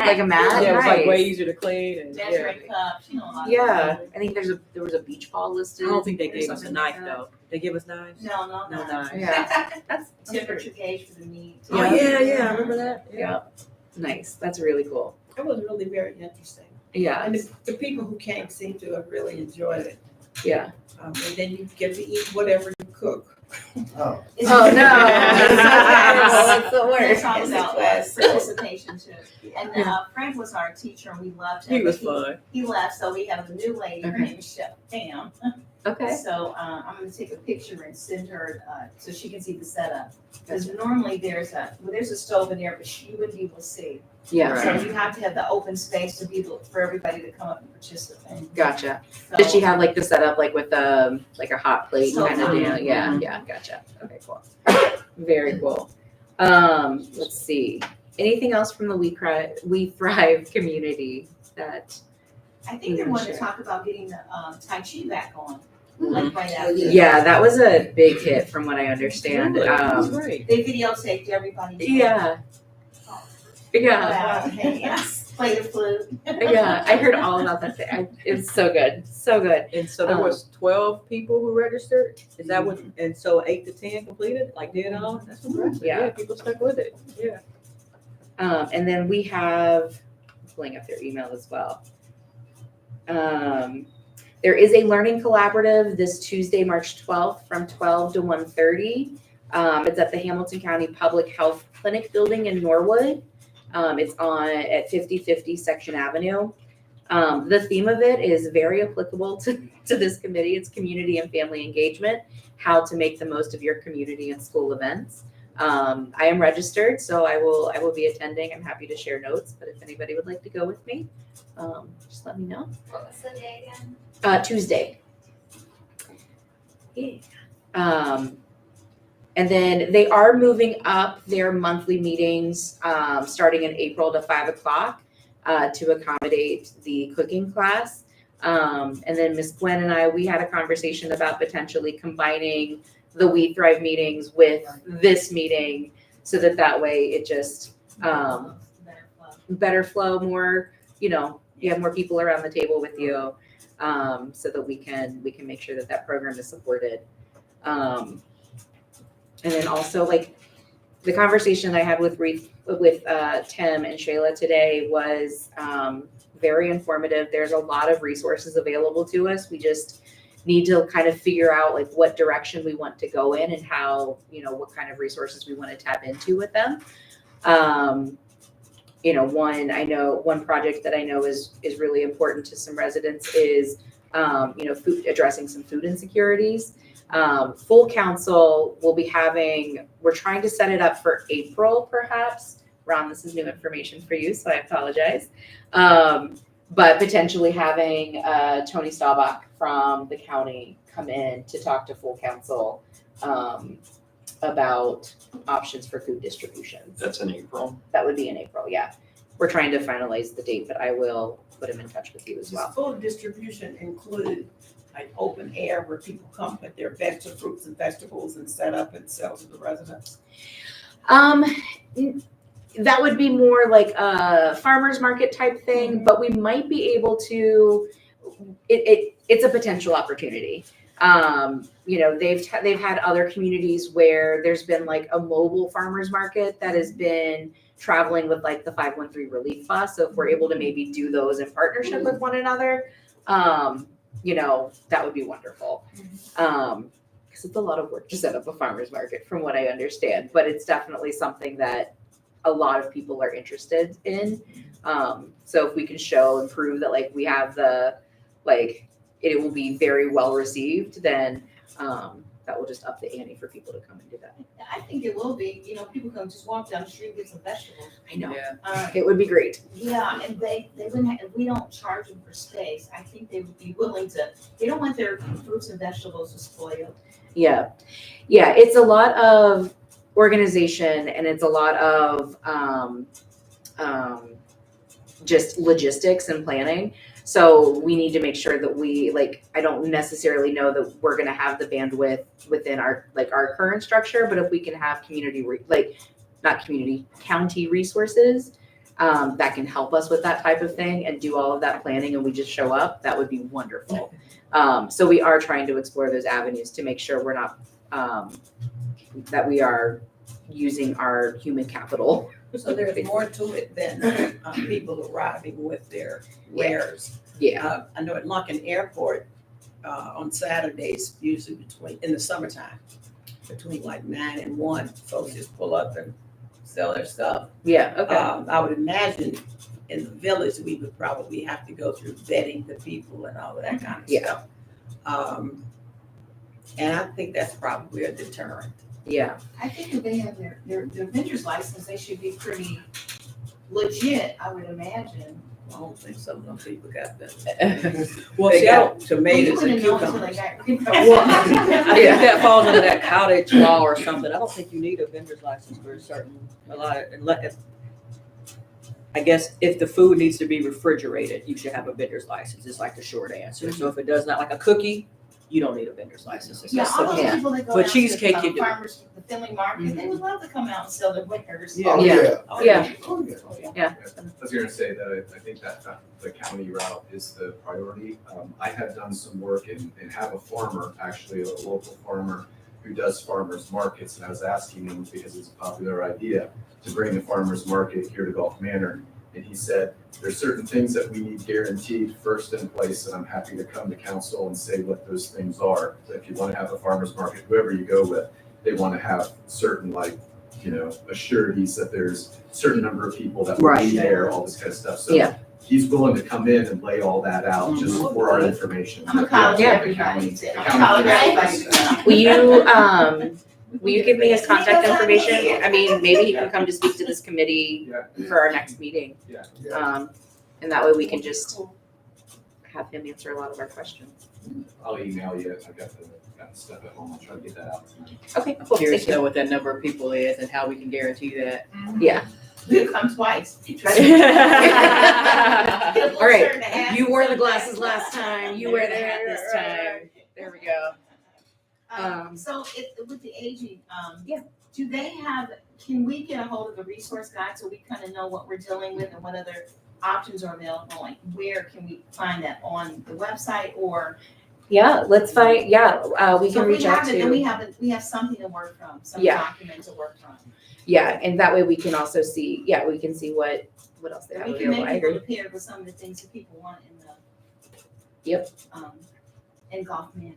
Speaker 2: Like a mat,
Speaker 3: Yeah, it was like
Speaker 2: right.
Speaker 3: way easier to clean. And
Speaker 5: Measuring cups, a lot of
Speaker 2: Yeah,
Speaker 5: things.
Speaker 2: I think there was a beach ball
Speaker 3: I
Speaker 2: listed.
Speaker 3: don't think they
Speaker 2: or
Speaker 3: gave us a
Speaker 2: something
Speaker 3: knife
Speaker 2: like that.
Speaker 3: though. They give us knives?
Speaker 5: No,
Speaker 3: No knives.
Speaker 2: Yeah, that's
Speaker 5: Temperature gauge for the meat.
Speaker 3: Oh yeah, I remember that.
Speaker 2: Yeah, nice. That's really cool.
Speaker 10: It was really very interesting.
Speaker 2: Yeah,
Speaker 10: And the people who came seem to have really enjoyed it.
Speaker 2: yeah.
Speaker 10: And then you get to eat whatever you cook.
Speaker 9: Oh.
Speaker 2: Oh no, that's the
Speaker 5: It's
Speaker 2: worst.
Speaker 5: all about participation too. And
Speaker 2: Yeah.
Speaker 5: Frank was our teacher, and we loved him.
Speaker 3: He was
Speaker 5: but
Speaker 3: fun.
Speaker 5: He left, so we have a new lady. Her
Speaker 2: Okay.
Speaker 5: name is Chef Pam.
Speaker 2: Okay.
Speaker 5: So I'm going to take a picture and send her so she can see the setup. Because normally there's a stove in there, but you wouldn't be able to see.
Speaker 2: Yeah,
Speaker 5: So you have to have the open space to be able for everybody to come up and participate.
Speaker 2: gotcha.
Speaker 5: So,
Speaker 2: Did she have like the setup like with like a hot plate
Speaker 5: So
Speaker 2: kind of
Speaker 5: fun.
Speaker 2: deal? Yeah, yeah, gotcha. Okay, cool. Very cool. Let's see. Anything else from the We Thrive community that?
Speaker 5: I think they
Speaker 2: Yeah,
Speaker 5: want
Speaker 2: sure.
Speaker 5: to talk about getting the Tai Chi back on.
Speaker 3: Mhm.
Speaker 5: Like right after.
Speaker 2: Yeah, that was a big hit from what I understand.
Speaker 3: Really? That's great.
Speaker 5: They videotaped everybody.
Speaker 2: Yeah. Yeah,
Speaker 5: Wow, hey, yes, play the flute.
Speaker 2: yeah. I heard all about that. It's so good, so good.
Speaker 3: And so there was 12 people who registered. Is that what? And so 8 to 10 completed. Like did all. That's impressive.
Speaker 2: Yeah.
Speaker 3: People stuck with it. Yeah.
Speaker 2: And then we have pulling up their email as well. There is a learning collaborative this Tuesday, March 12th from 12 to 1:30. It's at the Hamilton County Public Health Clinic building in Norwood. It's at 5050 Section Avenue. The theme of it is very applicable to this committee. It's community and family engagement, how to make the most of your community and school events. I am registered, so I will be attending. I'm happy to share notes, but if anybody would like to go with me, just let me know.
Speaker 4: What was the day again?
Speaker 2: Tuesday. Yeah. And then they are moving up their monthly meetings, starting in April to 5 o'clock, to accommodate the cooking class. And then Miss Gwen and we had a conversation about potentially combining the We Thrive meetings with this meeting, so that way it just, better flow, more, you have more people around the table with you, so that we can make sure that program is supported. And then also, like, the conversation I had with Tim and Shayla today was very informative. There's a lot of resources available to us. We just need to kind of figure out like what direction we want to go in and how, what kind of resources we want to tap into with them. One project that I know is really important to some residents is, addressing some food insecurities. Full council will be we're trying to set it up for April, perhaps. Ron, this is new information for you, so I apologize. But potentially having Tony Staubach from the county come in to talk to full council about options for food distribution.
Speaker 1: That's in April.
Speaker 2: That would be in April, yeah. We're trying to finalize the date, but I will put him in touch with you as well.
Speaker 10: Does food distribution include like open air where people come with their fruits and vegetables and set up and sell to the residents?
Speaker 2: That would be more like a farmer's market type thing, but we might be able to, it's a potential opportunity. They've had other communities where there's been like a mobile farmer's market that has been traveling with like the 513 relief bus. So if we're able to maybe do those in partnership with one another, that would be wonderful. Because it's a lot of work to set up a farmer's market from what I understand, but it's definitely something that a lot of people are interested in. So if we can show and prove that like we have it will be very well received, then that will just up the ante for people to come and do that.
Speaker 5: I think it will be, people can just walk down the street and get some vegetables.
Speaker 2: I know.
Speaker 3: Yeah.
Speaker 2: It would be great.
Speaker 5: Yeah, and they wouldn't have, if we don't charge them for space, I think they would be willing to, they don't want their fruits and vegetables to spoil.
Speaker 2: Yeah. Yeah. It's a lot of organization and it's a lot of just logistics and planning. So we need to make sure that I don't necessarily know that we're going to have the bandwidth within our current structure, but if we can have county resources that can help us with that type of thing and do all of that planning and we just show up, that would be wonderful. So we are trying to explore those avenues to make sure we're not, that we are using our human capital.
Speaker 10: So there's more to it than people arriving with their wares.
Speaker 2: Yeah.
Speaker 10: I know at Lunken Airport, on Saturdays, usually in the summertime, between like 9 and 1, folks just pull up and sell their stuff.
Speaker 2: Yeah. Okay.
Speaker 10: I would imagine in the village, we would probably have to go through vetting the people and all of that kind of stuff. And I think that's probably a deterrent.
Speaker 2: Yeah.
Speaker 5: I think if they have their vendor's license, they should be pretty legit, I would imagine.
Speaker 10: I don't think some of them people got that.
Speaker 3: Well,
Speaker 10: They
Speaker 3: see,
Speaker 10: got
Speaker 5: You
Speaker 10: tomatoes and
Speaker 5: wouldn't know until they
Speaker 10: cucumbers.
Speaker 5: got.
Speaker 3: Well, I think that falls under that cottage law or something. I don't think you need a vendor's license for I guess if the food needs to be refrigerated, you should have a vendor's license. It's like the short answer. So if it does not, like a cookie, you don't need a vendor's license. It's
Speaker 5: Yeah,
Speaker 3: just
Speaker 5: all those
Speaker 3: simple.
Speaker 5: people that go
Speaker 3: But
Speaker 5: out to
Speaker 3: cheesecake you
Speaker 5: the
Speaker 3: do.
Speaker 5: farmers, the Finley market, they would love to come out and sell their winners.
Speaker 10: Yeah.
Speaker 9: Oh,
Speaker 2: Yeah.
Speaker 9: yeah.
Speaker 2: Yeah.
Speaker 9: Oh, yeah.
Speaker 7: I was gonna say that I think that the county route is the priority. I have done some work and have a farmer, actually a local farmer who does farmers markets, and I was asking him because it's a popular idea to bring the farmers market here to Gulf Manor And he said, there's certain things that we need guaranteed first in place, and I'm happy to come to council and say what those things are. So if you want to have a farmer's market, whoever you go with, they want to have certain assurities that there's a certain number of people that will
Speaker 3: Right.
Speaker 7: be there, all this kind of stuff. So
Speaker 2: Yeah.
Speaker 7: he's willing to come in and lay all that out just for our information.
Speaker 6: I'm gonna call
Speaker 2: Yeah.
Speaker 6: everybody. I'm calling everybody.
Speaker 2: Will you give me his contact information? I mean, maybe he can come to speak to this committee
Speaker 7: Yeah.
Speaker 2: for our next meeting.
Speaker 7: Yeah.
Speaker 2: And that way we can just have him answer a lot of our questions.
Speaker 7: I'll email you. I've got the stuff at home. I'll try to get that out tonight.
Speaker 2: Okay, cool,
Speaker 3: Curious
Speaker 2: thank
Speaker 3: to
Speaker 2: you.
Speaker 3: know what that number of people is and how we can guarantee that.
Speaker 2: Yeah.
Speaker 6: We'll come twice.
Speaker 2: All right, you wore the glasses last time, you wear the hat this time. There we go.
Speaker 6: So with the aging,
Speaker 2: Yeah.
Speaker 6: do they have, can we get a hold of the resource guide so we kind of know what we're dealing with and what other options are available? Like, where can we find that, on the website or?
Speaker 2: Yeah, let's find, we
Speaker 6: So
Speaker 2: can reach out
Speaker 6: Then we
Speaker 2: to,
Speaker 6: we have something to work from, some
Speaker 2: Yeah.
Speaker 6: document to work from.
Speaker 2: yeah, and that way we can also see, we can see what else they have
Speaker 6: We can
Speaker 2: available, I
Speaker 6: make people
Speaker 2: agree.
Speaker 6: prepared with some of the things that people want in the.
Speaker 2: Yep.
Speaker 6: In Gulf Manor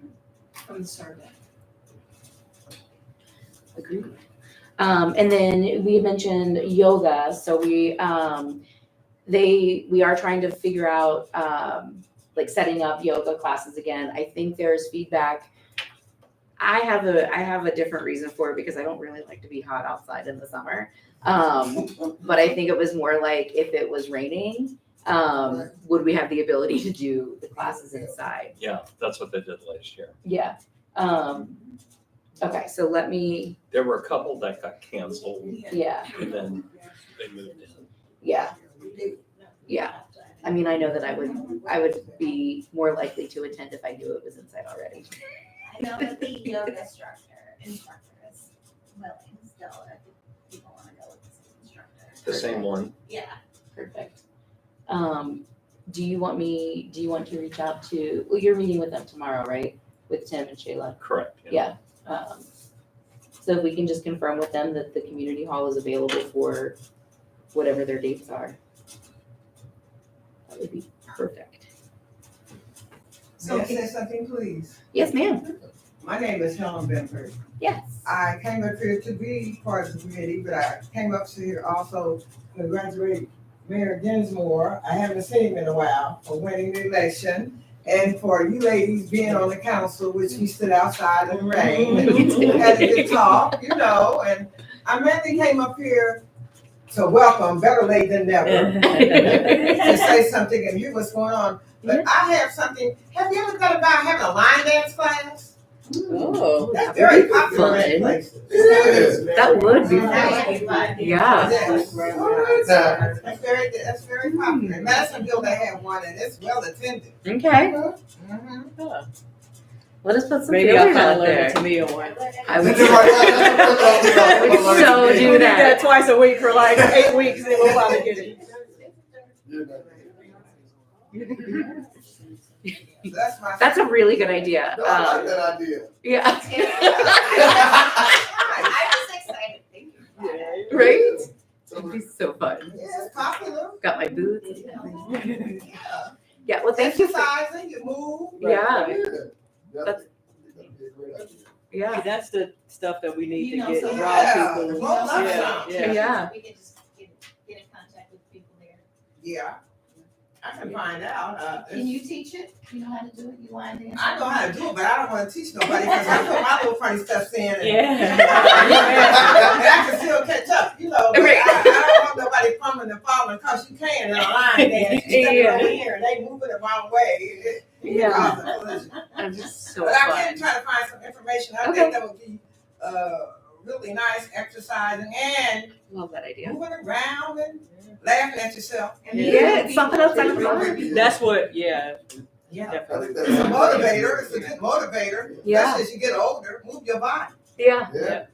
Speaker 6: from the survey.
Speaker 2: Agreed. And then we had mentioned yoga, so we are trying to figure out, like setting up yoga classes again. I think there's feedback. I have a different reason for it because I don't really like to be hot outside in the summer. But I think it was more like if it was raining, would we have the ability to do the classes inside?
Speaker 1: Yeah, that's what they did last year.
Speaker 2: Yeah. Okay, so
Speaker 1: There were a couple that got canceled
Speaker 2: yeah,
Speaker 1: and then they moved in.
Speaker 2: yeah. Yeah. I mean, I know that I would be more likely to attend if I knew it was inside already.
Speaker 4: I know that the yoga instructor is willing still if people want to go with the same instructor.
Speaker 1: The same one.
Speaker 4: Yeah.
Speaker 2: Perfect. Do you want to reach out to, well, you're meeting with them tomorrow, right? With Tim and Shayla?
Speaker 1: Correct.
Speaker 2: Yeah. So if we can just confirm with them that the community hall is available for whatever their dates are. That would be perfect.
Speaker 9: May I say something, please?
Speaker 2: Yes, ma'am.
Speaker 9: My name is Helen Benford.
Speaker 2: Yes.
Speaker 9: I came up here to be part of the committee, but I came up to here also to congratulate Mayor Dinsmore. I haven't seen him in a while for winning the election and for you ladies being on the council, which we stood outside in the rain and had a good talk, and I mainly came up here to welcome, better late than never, to say something and hear what's going on. But I have something, have you ever thought about having a line dance class?
Speaker 3: Oh.
Speaker 9: That's very popular in
Speaker 2: Fun.
Speaker 9: places.
Speaker 2: That would be
Speaker 4: That
Speaker 2: fun.
Speaker 4: would be fun.
Speaker 2: Yeah.
Speaker 9: Yes. That's very popular. In Madisonville, they have one and it's well attended.
Speaker 2: Okay.
Speaker 9: Mhm.
Speaker 2: Let us put some
Speaker 3: Maybe I'll
Speaker 2: feelers
Speaker 3: kind
Speaker 2: out
Speaker 3: of learn
Speaker 2: there.
Speaker 3: a Tamia one.
Speaker 2: I would
Speaker 10: We
Speaker 2: so do
Speaker 10: do that
Speaker 2: that.
Speaker 10: twice a week for like 8 weeks, and then we'll probably get it.
Speaker 9: That's my.
Speaker 2: That's a really good idea.
Speaker 9: I like that idea.
Speaker 2: Yeah.
Speaker 4: I'm just excited thinking about it.
Speaker 2: Right? It'd be so fun.
Speaker 9: Yeah, it's popular.
Speaker 2: Got my boots.
Speaker 9: Yeah.
Speaker 2: Yeah, well, thank you.
Speaker 9: Exercising, you move.
Speaker 2: Yeah,
Speaker 9: That's.
Speaker 2: yeah,
Speaker 3: That's the stuff that we need
Speaker 6: You
Speaker 3: to
Speaker 6: know,
Speaker 3: get
Speaker 6: so-
Speaker 3: raw
Speaker 9: Yeah.
Speaker 3: people.
Speaker 9: Well,
Speaker 3: Yeah, yeah.
Speaker 2: yeah.
Speaker 6: We can just get in contact with people there.
Speaker 9: Yeah. I can find out.
Speaker 6: Can you teach it? You know how to do it? You line dance?
Speaker 9: I know how to do it, but I don't want to teach nobody because I put my little funny stuff in. And
Speaker 3: Yeah.
Speaker 9: I can still catch up, but
Speaker 2: Right.
Speaker 9: I don't want nobody coming and falling because you can in a line dance. You step
Speaker 2: Yeah.
Speaker 9: over here and they moving the wrong way.
Speaker 2: Yeah.
Speaker 9: Cause a collision.
Speaker 2: I'm just so
Speaker 9: But I
Speaker 2: fun.
Speaker 9: can try to find some information. I
Speaker 2: Okay.
Speaker 9: think that would be really nice exercising and
Speaker 2: Love that idea.
Speaker 9: moving around and laughing at yourself.
Speaker 6: And
Speaker 3: Yeah.
Speaker 2: Yeah, it's something outside of the box.
Speaker 3: That's what, yeah.
Speaker 9: Yeah.
Speaker 3: Definitely.
Speaker 9: It's a motivator. It's a good motivator.
Speaker 2: Yeah.
Speaker 9: Especially as you get older, move your body.
Speaker 2: Yeah,
Speaker 9: Yeah.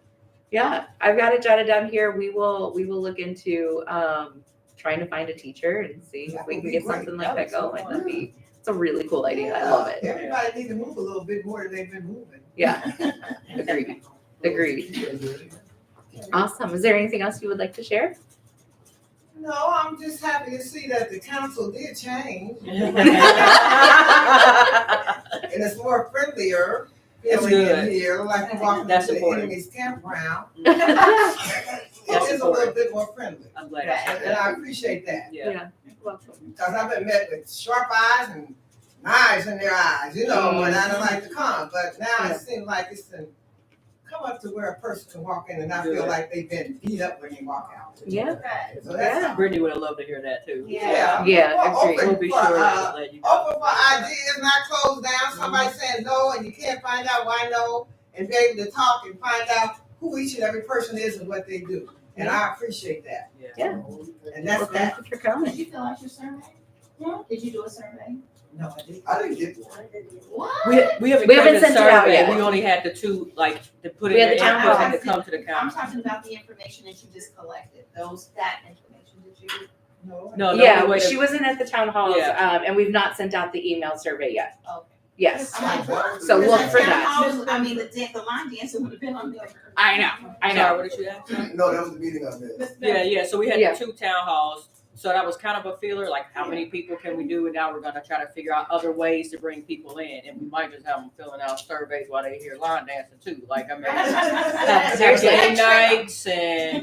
Speaker 2: yeah. I've got it jotted down here. We will look into trying to find a teacher and see if
Speaker 9: That
Speaker 2: we
Speaker 9: would
Speaker 2: can
Speaker 9: be
Speaker 2: get
Speaker 9: great.
Speaker 2: something like
Speaker 3: That
Speaker 2: that
Speaker 3: would be
Speaker 2: going. It's a really cool idea. I love it.
Speaker 9: Everybody needs to move a little bit more than they've been moving.
Speaker 2: Yeah. Agreed. Awesome. Is there anything else you would like to share?
Speaker 9: No, I'm just happy to see that the council did change. And it's more friendlier
Speaker 3: That's
Speaker 9: feeling in
Speaker 3: good.
Speaker 9: here, like walking
Speaker 3: That's
Speaker 9: into the
Speaker 3: important.
Speaker 9: enemy's campground.
Speaker 3: That's
Speaker 9: It is a little
Speaker 3: important.
Speaker 9: bit more friendly,
Speaker 3: I'm glad.
Speaker 9: and I appreciate that.
Speaker 3: Yeah.
Speaker 9: Because I've been met with sharp eyes and knives in their eyes, you know, and I don't like to come. But now it seems like it's to come up to where a person can walk in and not feel
Speaker 3: Good.
Speaker 9: like they've been beat up when they walk out.
Speaker 2: Yeah.
Speaker 4: Good.
Speaker 9: So that's
Speaker 3: Brittany would have loved to hear that too.
Speaker 4: Yeah.
Speaker 2: Yeah,
Speaker 9: Well,
Speaker 2: agreed.
Speaker 3: We'll be
Speaker 9: for,
Speaker 3: sure to let you know.
Speaker 9: open for ideas, not closed down. Somebody saying no, and you can't find out why no, and be able to talk and find out who each and every person is and what they do. And I appreciate that.
Speaker 2: Yeah.
Speaker 9: And that's
Speaker 2: Well,
Speaker 9: that.
Speaker 2: thank you for coming.
Speaker 6: Did you fill out your survey? Did you do a survey?
Speaker 9: No, I didn't get one.
Speaker 6: What?
Speaker 3: We haven't
Speaker 2: We haven't
Speaker 3: created a
Speaker 2: sent it out
Speaker 3: survey.
Speaker 2: yet.
Speaker 3: We only had the two, like, to put in
Speaker 2: We had
Speaker 3: the
Speaker 2: the town
Speaker 3: input
Speaker 2: hall.
Speaker 3: and to come to the
Speaker 6: I'm
Speaker 3: council.
Speaker 6: talking about the information that you just collected, that information, did you?
Speaker 9: No.
Speaker 3: No,
Speaker 2: Yeah,
Speaker 3: the only way
Speaker 2: she
Speaker 3: to,
Speaker 2: wasn't at the town halls,
Speaker 3: Yeah.
Speaker 2: and we've not sent out the email survey yet.
Speaker 6: Okay.
Speaker 2: Yes.
Speaker 6: I'm like, what?
Speaker 2: So look for
Speaker 6: Because
Speaker 2: that.
Speaker 6: town hall, I mean, the line dancing would have been on there.
Speaker 2: I know.
Speaker 3: sorry, what did you ask?
Speaker 11: No, that was the meeting I missed.
Speaker 3: Yeah, so we had
Speaker 2: Yeah.
Speaker 3: the two town halls. So that was kind of a feeler, like how many people can we do? And now we're gonna try to figure out other ways to bring people in. And we might just have them filling out surveys while they hear line dancing too. Like, I mean, have
Speaker 2: Seriously.
Speaker 3: game nights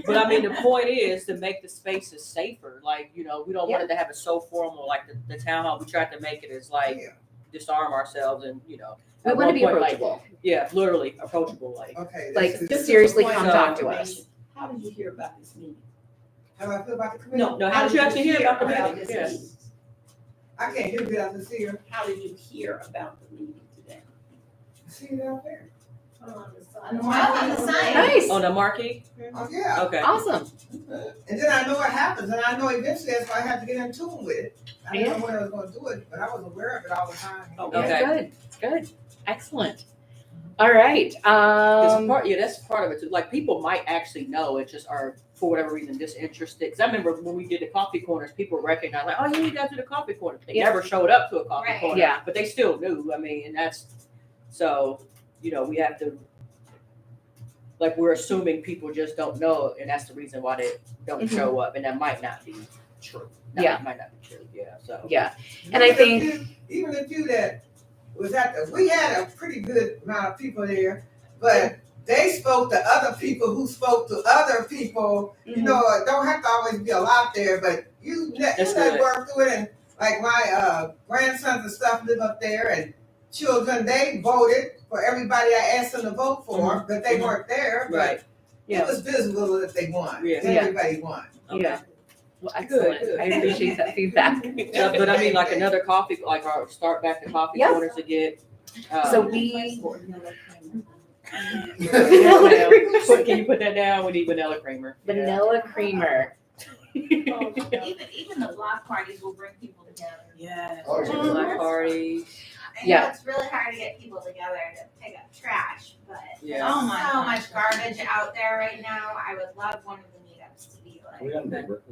Speaker 3: but I mean, the point is to make the spaces safer. Like, you know, we don't want it to have it so formal, like the town hall. We tried to make it as like,
Speaker 9: Yeah.
Speaker 3: disarm ourselves and, you know.
Speaker 2: We
Speaker 3: at
Speaker 2: want to
Speaker 3: one
Speaker 2: be
Speaker 3: point, like,
Speaker 2: approachable.
Speaker 3: yeah, literally approachable, like.
Speaker 9: Okay.
Speaker 2: Like,
Speaker 9: that's-
Speaker 2: just seriously
Speaker 10: Point
Speaker 2: come
Speaker 10: of
Speaker 2: talk to
Speaker 10: information.
Speaker 2: us.
Speaker 10: How did you hear about this meeting?
Speaker 9: How do I feel about the committee?
Speaker 3: No, how did you actually hear about the meeting?
Speaker 10: this
Speaker 3: Yeah.
Speaker 10: meeting?
Speaker 9: I can't hear it out this here.
Speaker 10: How did you hear about the meeting today?
Speaker 9: See it out there.
Speaker 6: On the sign.
Speaker 2: Nice.
Speaker 3: On the marquee?
Speaker 9: Oh, yeah.
Speaker 3: Okay.
Speaker 2: Awesome.
Speaker 9: And then I know what happens, and I know eventually that's why I have to get in tune with it. I didn't
Speaker 2: Yeah.
Speaker 9: know when I was gonna do it, but I was aware of it all the time.
Speaker 3: Okay.
Speaker 2: Yeah, good. Excellent. All right.
Speaker 3: It's that's part of it too. Like, people might actually know, it just are for whatever reason disinterested. Because I remember when we did the coffee corners, people recognized like, oh yeah, you guys do the coffee corners. They
Speaker 2: Yeah.
Speaker 3: never showed up to a coffee
Speaker 4: Right.
Speaker 3: corner,
Speaker 2: Yeah.
Speaker 3: but they still knew. I mean, and that's so, you know, we have to, like, we're assuming people just don't know, and that's the reason why they don't
Speaker 2: Mhm.
Speaker 3: show up, and that might not be true. That
Speaker 2: Yeah.
Speaker 3: might not be true. Yeah. So.
Speaker 2: Yeah. And I think
Speaker 9: Even the few that was we had a pretty good amount of people there, but they spoke to other people who spoke to other people. You know, it don't have to always be a lot there, but you
Speaker 3: That's
Speaker 9: let
Speaker 3: good.
Speaker 9: work through it. And like my grandsons and stuff live up there, and children, they voted for everybody I asked them to vote for, but they weren't there. But
Speaker 3: Right.
Speaker 9: it was visible that they won.
Speaker 3: Yeah.
Speaker 9: Everybody won.
Speaker 3: Okay.
Speaker 2: Yeah. Well, excellent.
Speaker 3: Good.
Speaker 2: I appreciate that feedback.
Speaker 3: Yeah, but I mean, like another coffee, like our start back to coffee
Speaker 2: Yeah.
Speaker 3: corners again.
Speaker 2: So we.
Speaker 3: Can you put that down? We need vanilla creamer.
Speaker 2: Vanilla creamer.
Speaker 6: Even the block parties will bring people together.
Speaker 3: Yeah.
Speaker 11: Oh, yeah.
Speaker 3: Black party.
Speaker 4: I
Speaker 2: Yeah.
Speaker 4: know it's really hard to get people together to pick up trash, but
Speaker 3: Yeah.
Speaker 6: Oh
Speaker 4: there's
Speaker 6: my
Speaker 4: so
Speaker 6: gosh.
Speaker 4: much garbage out there right now. I would love one of the meetups to be
Speaker 1: We
Speaker 4: like,
Speaker 1: got a neighborhood.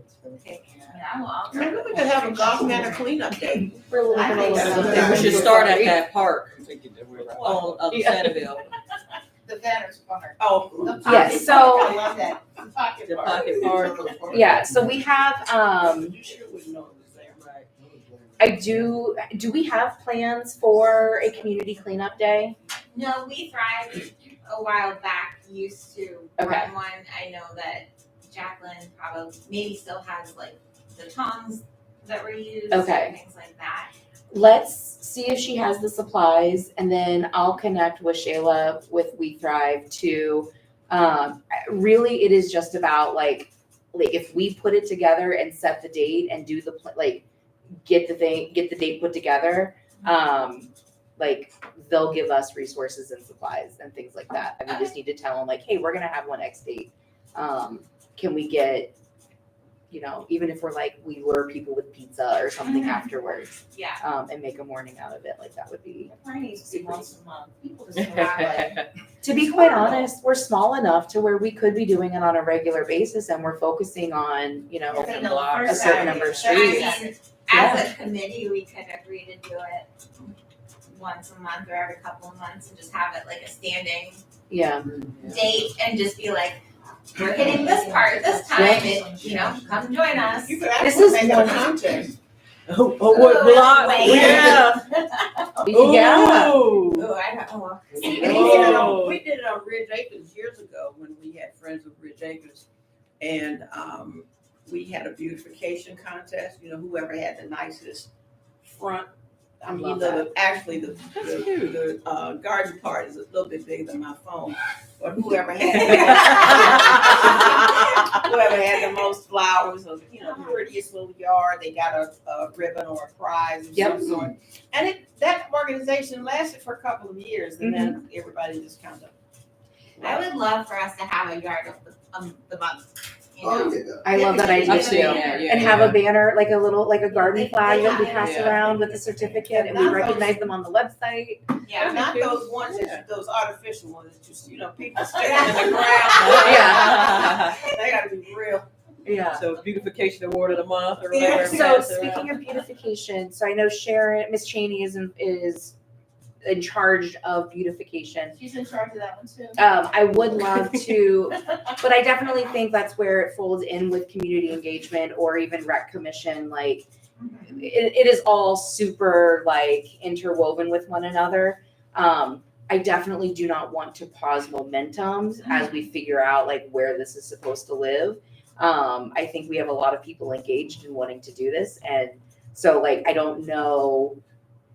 Speaker 4: okay,
Speaker 6: I'll
Speaker 10: Maybe we could have a golf man a cleanup day.
Speaker 6: I think so.
Speaker 3: We should start at that park
Speaker 1: I'm thinking that we're
Speaker 3: on Centerville,
Speaker 6: The Veterans Park.
Speaker 10: Oh.
Speaker 6: The
Speaker 2: Yes,
Speaker 6: pocket
Speaker 2: so-
Speaker 6: park, I love that. The pocket
Speaker 3: the
Speaker 6: park.
Speaker 3: pocket park.
Speaker 2: Yeah. So we have.
Speaker 10: You sure wouldn't know it was there.
Speaker 3: Right.
Speaker 2: I do. Do we have plans for a community cleanup day?
Speaker 4: no, We Thrive a while back used to
Speaker 2: Okay.
Speaker 4: run one. I know that Jacqueline probably maybe still has like the tongs that were used
Speaker 2: Okay.
Speaker 4: and things like that.
Speaker 2: Let's see if she has the supplies, and then I'll connect with Shayla with We Thrive to. Really, it is just about like if we put it together and set the date and do get the date put together. Like they'll give us resources and supplies and things like that. And we just need to tell them like, hey, we're gonna have one X date. Can we get, even if we're like we lure people with pizza or something
Speaker 4: Mhm.
Speaker 2: afterwards,
Speaker 4: Yeah.
Speaker 2: and make a morning out of it, like that would be.
Speaker 6: It probably needs to be once a month. People just have like,
Speaker 2: To be quite honest, we're small enough to where we could be doing it on a regular basis, and we're focusing on,
Speaker 6: I know the
Speaker 3: block.
Speaker 6: first
Speaker 2: A certain
Speaker 6: Saturday-
Speaker 2: number of
Speaker 4: But I
Speaker 2: streets.
Speaker 4: mean, as a committee, we could agree to do it once a month or every couple of months and just have it like a standing
Speaker 2: Yeah,
Speaker 4: date and just be like, we're hitting this part this time, come join us.
Speaker 6: You could
Speaker 2: This
Speaker 6: actually
Speaker 2: is
Speaker 6: make it a
Speaker 2: one-
Speaker 6: contest.
Speaker 3: Oh,
Speaker 4: what block? wait.
Speaker 3: Yeah.
Speaker 2: Yeah.
Speaker 3: Ooh.
Speaker 6: Oh, I got, oh.
Speaker 10: We did it on Ridge Acres years ago when we had friends with Ridge Acres. And we had a beautification contest, whoever had the nicest front. I mean,
Speaker 3: love
Speaker 10: actually the garden part is a little bit bigger than my phone, but whoever had whoever had the most flowers or prettiest little yard, they got a ribbon or a prize of
Speaker 2: Yep.
Speaker 10: some sort. And that organization lasted for a couple of years, and then everybody just kind of.
Speaker 4: I would love for us to have a yard of the month,
Speaker 2: I love that idea
Speaker 3: I've seen
Speaker 2: too.
Speaker 3: that, yeah.
Speaker 2: And have a banner, like a garden flag that we pass
Speaker 3: Yeah.
Speaker 2: around with a certificate, and we recognize them on the website.
Speaker 4: Yeah.
Speaker 10: Not those ones, those artificial ones that just, people sticking in the ground.
Speaker 2: Yeah.
Speaker 10: They gotta be real.
Speaker 2: Yeah.
Speaker 3: So beautification award of the month or
Speaker 10: Yeah.
Speaker 3: whatever.
Speaker 2: So
Speaker 3: pass it around.
Speaker 2: speaking of beautification, so I know Sharon, Miss Cheney is in charge of beautification.
Speaker 6: She's in charge of that one too.
Speaker 2: I would love to, but I definitely think that's where it folds in with community engagement or even rec commission. Like it is all super like interwoven with one another. I definitely do not want to pause momentum as we figure out like where this is supposed to live. I think we have a lot of people engaged in wanting to do this. And so like, I don't know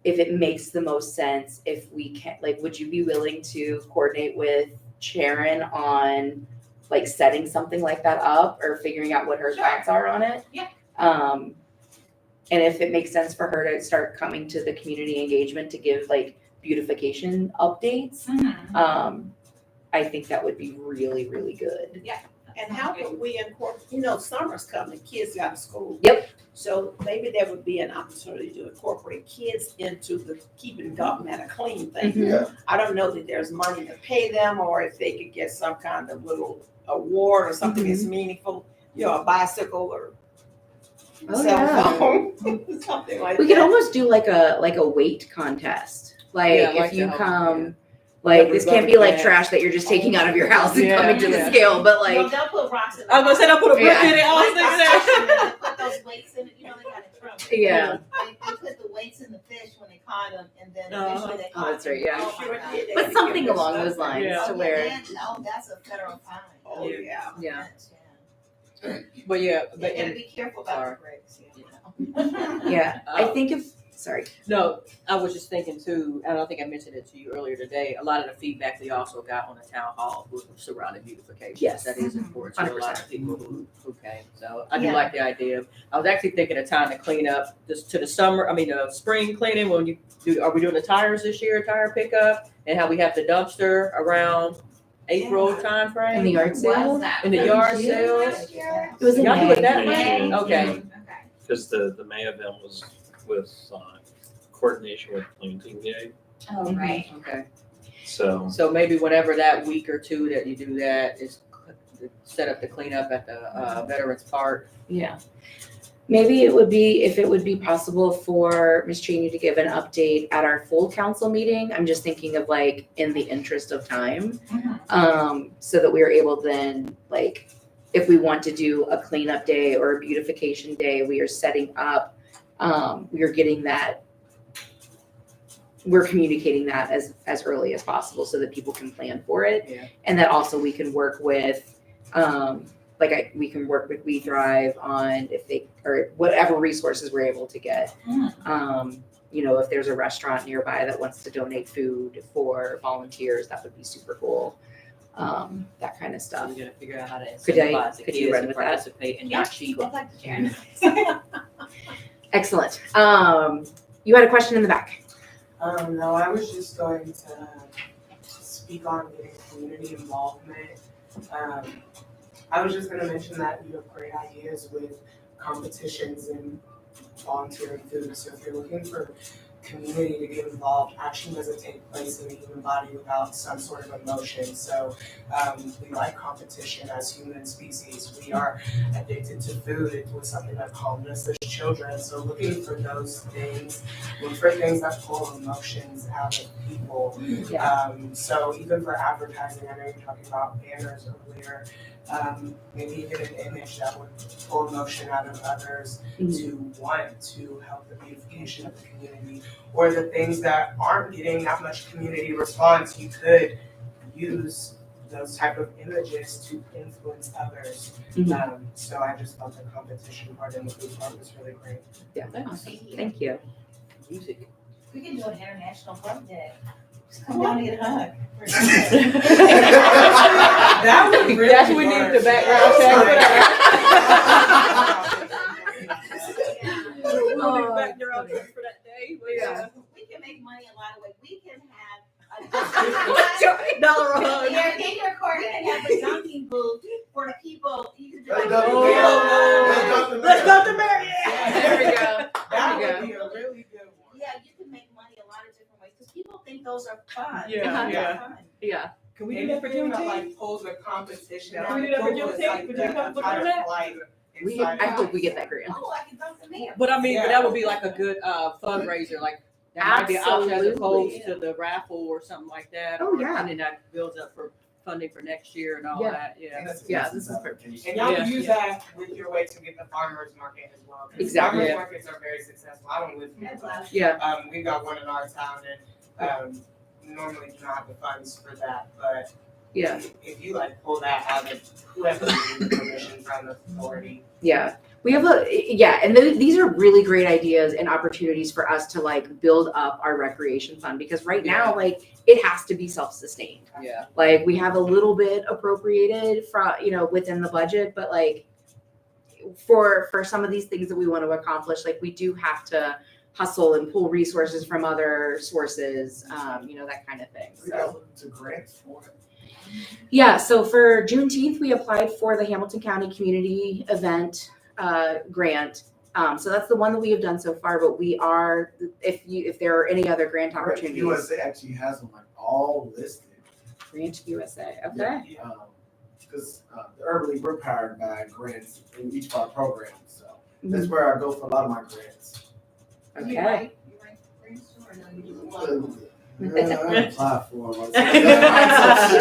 Speaker 2: if it makes the most sense if we can, like, would you be willing to coordinate with Sharon on like setting something like that up or figuring out what her thoughts are on it?
Speaker 4: Yeah.
Speaker 2: And if it makes sense for her to start coming to the community engagement to give like beautification updates, I think that would be really, really good.
Speaker 10: And how could we incorporate, summer's coming, kids out of school.
Speaker 2: Yep.
Speaker 10: So maybe there would be an opportunity to incorporate kids into the keeping Government clean thing.
Speaker 2: Mhm.
Speaker 10: I don't know that there's money to pay them or if they could get some kind of little award or something that's meaningful, a bicycle or
Speaker 2: Oh,
Speaker 10: cell
Speaker 2: yeah.
Speaker 10: phone, something like
Speaker 2: We
Speaker 10: that.
Speaker 2: could almost do like a weight contest. Like
Speaker 3: Yeah, I like
Speaker 2: if you
Speaker 3: that.
Speaker 2: come, like this can't be like trash that you're just taking out of your house and
Speaker 3: Yeah,
Speaker 2: coming to the
Speaker 3: yeah.
Speaker 2: scale, but
Speaker 6: No,
Speaker 2: like
Speaker 6: they'll put rocks in.
Speaker 3: I was gonna say, I'll put a brick
Speaker 2: Yeah.
Speaker 3: in it. I was thinking that.
Speaker 6: Put those weights in it, they got it from.
Speaker 2: yeah.
Speaker 6: They put the weights in the fish when they caught them, and then
Speaker 3: Uh-huh.
Speaker 6: eventually they
Speaker 2: Oh,
Speaker 6: caught
Speaker 2: that's
Speaker 6: them.
Speaker 2: right, yeah.
Speaker 6: Oh, my
Speaker 10: Sure
Speaker 6: God.
Speaker 10: did.
Speaker 2: But something along those lines
Speaker 3: Yeah.
Speaker 2: to where
Speaker 6: Oh, that's a federal fine.
Speaker 10: Oh, yeah.
Speaker 2: yeah.
Speaker 3: But yeah,
Speaker 6: But
Speaker 3: but
Speaker 6: you gotta be careful about
Speaker 3: Sorry.
Speaker 6: the brakes,
Speaker 2: Yeah. I think if sorry.
Speaker 3: no, I was just thinking too, and I think I mentioned it to you earlier today. A lot of the feedback we also got on the town hall was surrounding beautification.
Speaker 2: Yes.
Speaker 3: That is important to a lot
Speaker 2: 100%.
Speaker 3: of people who came. So I do
Speaker 6: Yeah.
Speaker 3: like the idea of. I was actually thinking of time to clean up this to the summer. I mean, the spring cleaning when you do. Are we doing the tires this year? Tire pickup and how we have the dumpster around April timeframe
Speaker 2: In the yard sale?
Speaker 4: that?
Speaker 3: In the yard
Speaker 4: June
Speaker 3: sale?
Speaker 4: last year?
Speaker 2: It was in
Speaker 3: Y'all do
Speaker 2: May.
Speaker 3: it that
Speaker 4: May.
Speaker 3: way? Okay.
Speaker 4: Okay.
Speaker 1: Because the May event was with coordination with Planting Day.
Speaker 4: Oh, right.
Speaker 3: Okay.
Speaker 1: So
Speaker 3: So maybe whenever that week or two that you do that is set up to clean up at the Veterans Park.
Speaker 2: Yeah. Maybe it would be, if it would be possible for Ms. Cheney to give an update at our full council meeting. I'm just thinking of like, in the interest of time. So that we are able then, like, if we want to do a cleanup day or a beautification day, we are setting up, we are getting that, we're communicating that as early as possible so that people can plan for it.
Speaker 3: Yeah.
Speaker 2: And that also we can work with, we can work with We Thrive on if they, or whatever resources we're able to get. If there's a restaurant nearby that wants to donate food for volunteers, that would be super cool. That kind of
Speaker 3: So
Speaker 2: stuff.
Speaker 3: we're gonna figure out how to
Speaker 2: Could I-
Speaker 3: incentivize the
Speaker 2: could you
Speaker 3: kids
Speaker 2: run
Speaker 3: to
Speaker 2: with that?
Speaker 3: participate and not cheat.
Speaker 4: I'd like to share.
Speaker 2: Excellent. You had a question in the back.
Speaker 11: No, I was just going to speak on getting community involvement. I was just gonna mention that you have great ideas with competitions and volunteering food. So if you're looking for community to get involved. Action doesn't take place in the human body without some sort of emotion. So we like competition as human species. We are addicted to food. It was something that calmed us as children. So looking for those things, look for things that pull emotions out of people. So even for advertising, I know you're talking about banners earlier. Maybe even an image that would pull emotion out of others to want to help the beautification of the community, or the things that aren't getting that much community response. You could use those type of images to influence others. So I just thought the competition part and the food part was really great.
Speaker 2: Yeah, thank you.
Speaker 3: Music.
Speaker 5: We can do an international fun day. Just come down and get a hug.
Speaker 11: That would really
Speaker 3: That's what we need the background check for that. We'll do the background check for that day.
Speaker 6: We can make money a lot of ways. We can have
Speaker 3: Dollar a hug.
Speaker 6: Here, in your court, you can have a dunking booth for the people. You can do like.
Speaker 3: Let's go to Mary.
Speaker 2: There we go.
Speaker 11: That
Speaker 2: There
Speaker 11: would
Speaker 2: we
Speaker 11: be a really good one.
Speaker 6: Yeah, you can make money a lot of different ways, because people think those are fun.
Speaker 3: Yeah,
Speaker 6: They're
Speaker 3: yeah.
Speaker 6: fun.
Speaker 2: Yeah.
Speaker 3: Can we do that for
Speaker 11: Anything that
Speaker 3: Juneteenth?
Speaker 11: like pulls a competition.
Speaker 3: Can we do that for Juneteenth? Would you come for that?
Speaker 2: I hope we get that grant.
Speaker 6: Oh, I can dunk the man.
Speaker 3: But I mean, but that would be like a good fundraiser, like that might be outside
Speaker 2: Absolutely.
Speaker 3: the post to the raffle or something like that.
Speaker 2: Oh, yeah.
Speaker 3: And then that builds up for funding for next year and all
Speaker 2: Yeah.
Speaker 3: that, yeah.
Speaker 2: Yeah, this is perfect.
Speaker 11: And y'all
Speaker 3: Yeah.
Speaker 11: use that with your way to get the farmers market as well. 'Cause
Speaker 2: Exactly.
Speaker 11: Farmers
Speaker 3: Yeah.
Speaker 11: markets are very successful. I don't live here, but
Speaker 2: Yeah.
Speaker 11: we got one in our town, and normally do not have the funds for that, but
Speaker 2: Yeah.
Speaker 11: if you like pull that out of whoever gives you the permission from the authority.
Speaker 2: Yeah. We have and these are really great ideas and opportunities for us to like build up our recreation fund, because right now, like, it has to be self-sustained.
Speaker 3: Yeah.
Speaker 2: Like, we have a little bit appropriated from, within the budget, but like for some of these things that we want to accomplish, like, we do have to hustle and pull resources from other sources, that kind of thing.
Speaker 12: We
Speaker 2: So.
Speaker 12: got looking to grants for it.
Speaker 2: Yeah, so for Juneteenth, we applied for the Hamilton County Community Event grant. So that's the one that we have done so far, but we are, if there are any other grant opportunities.
Speaker 12: USA actually has them like all listed.
Speaker 2: Grant USA, okay.
Speaker 12: Because early we're powered by grants in each of our programs, so that's where I go for a lot of my grants.
Speaker 2: Okay.
Speaker 6: You write grants or no, you do one?
Speaker 12: I apply for them.
Speaker 11: That's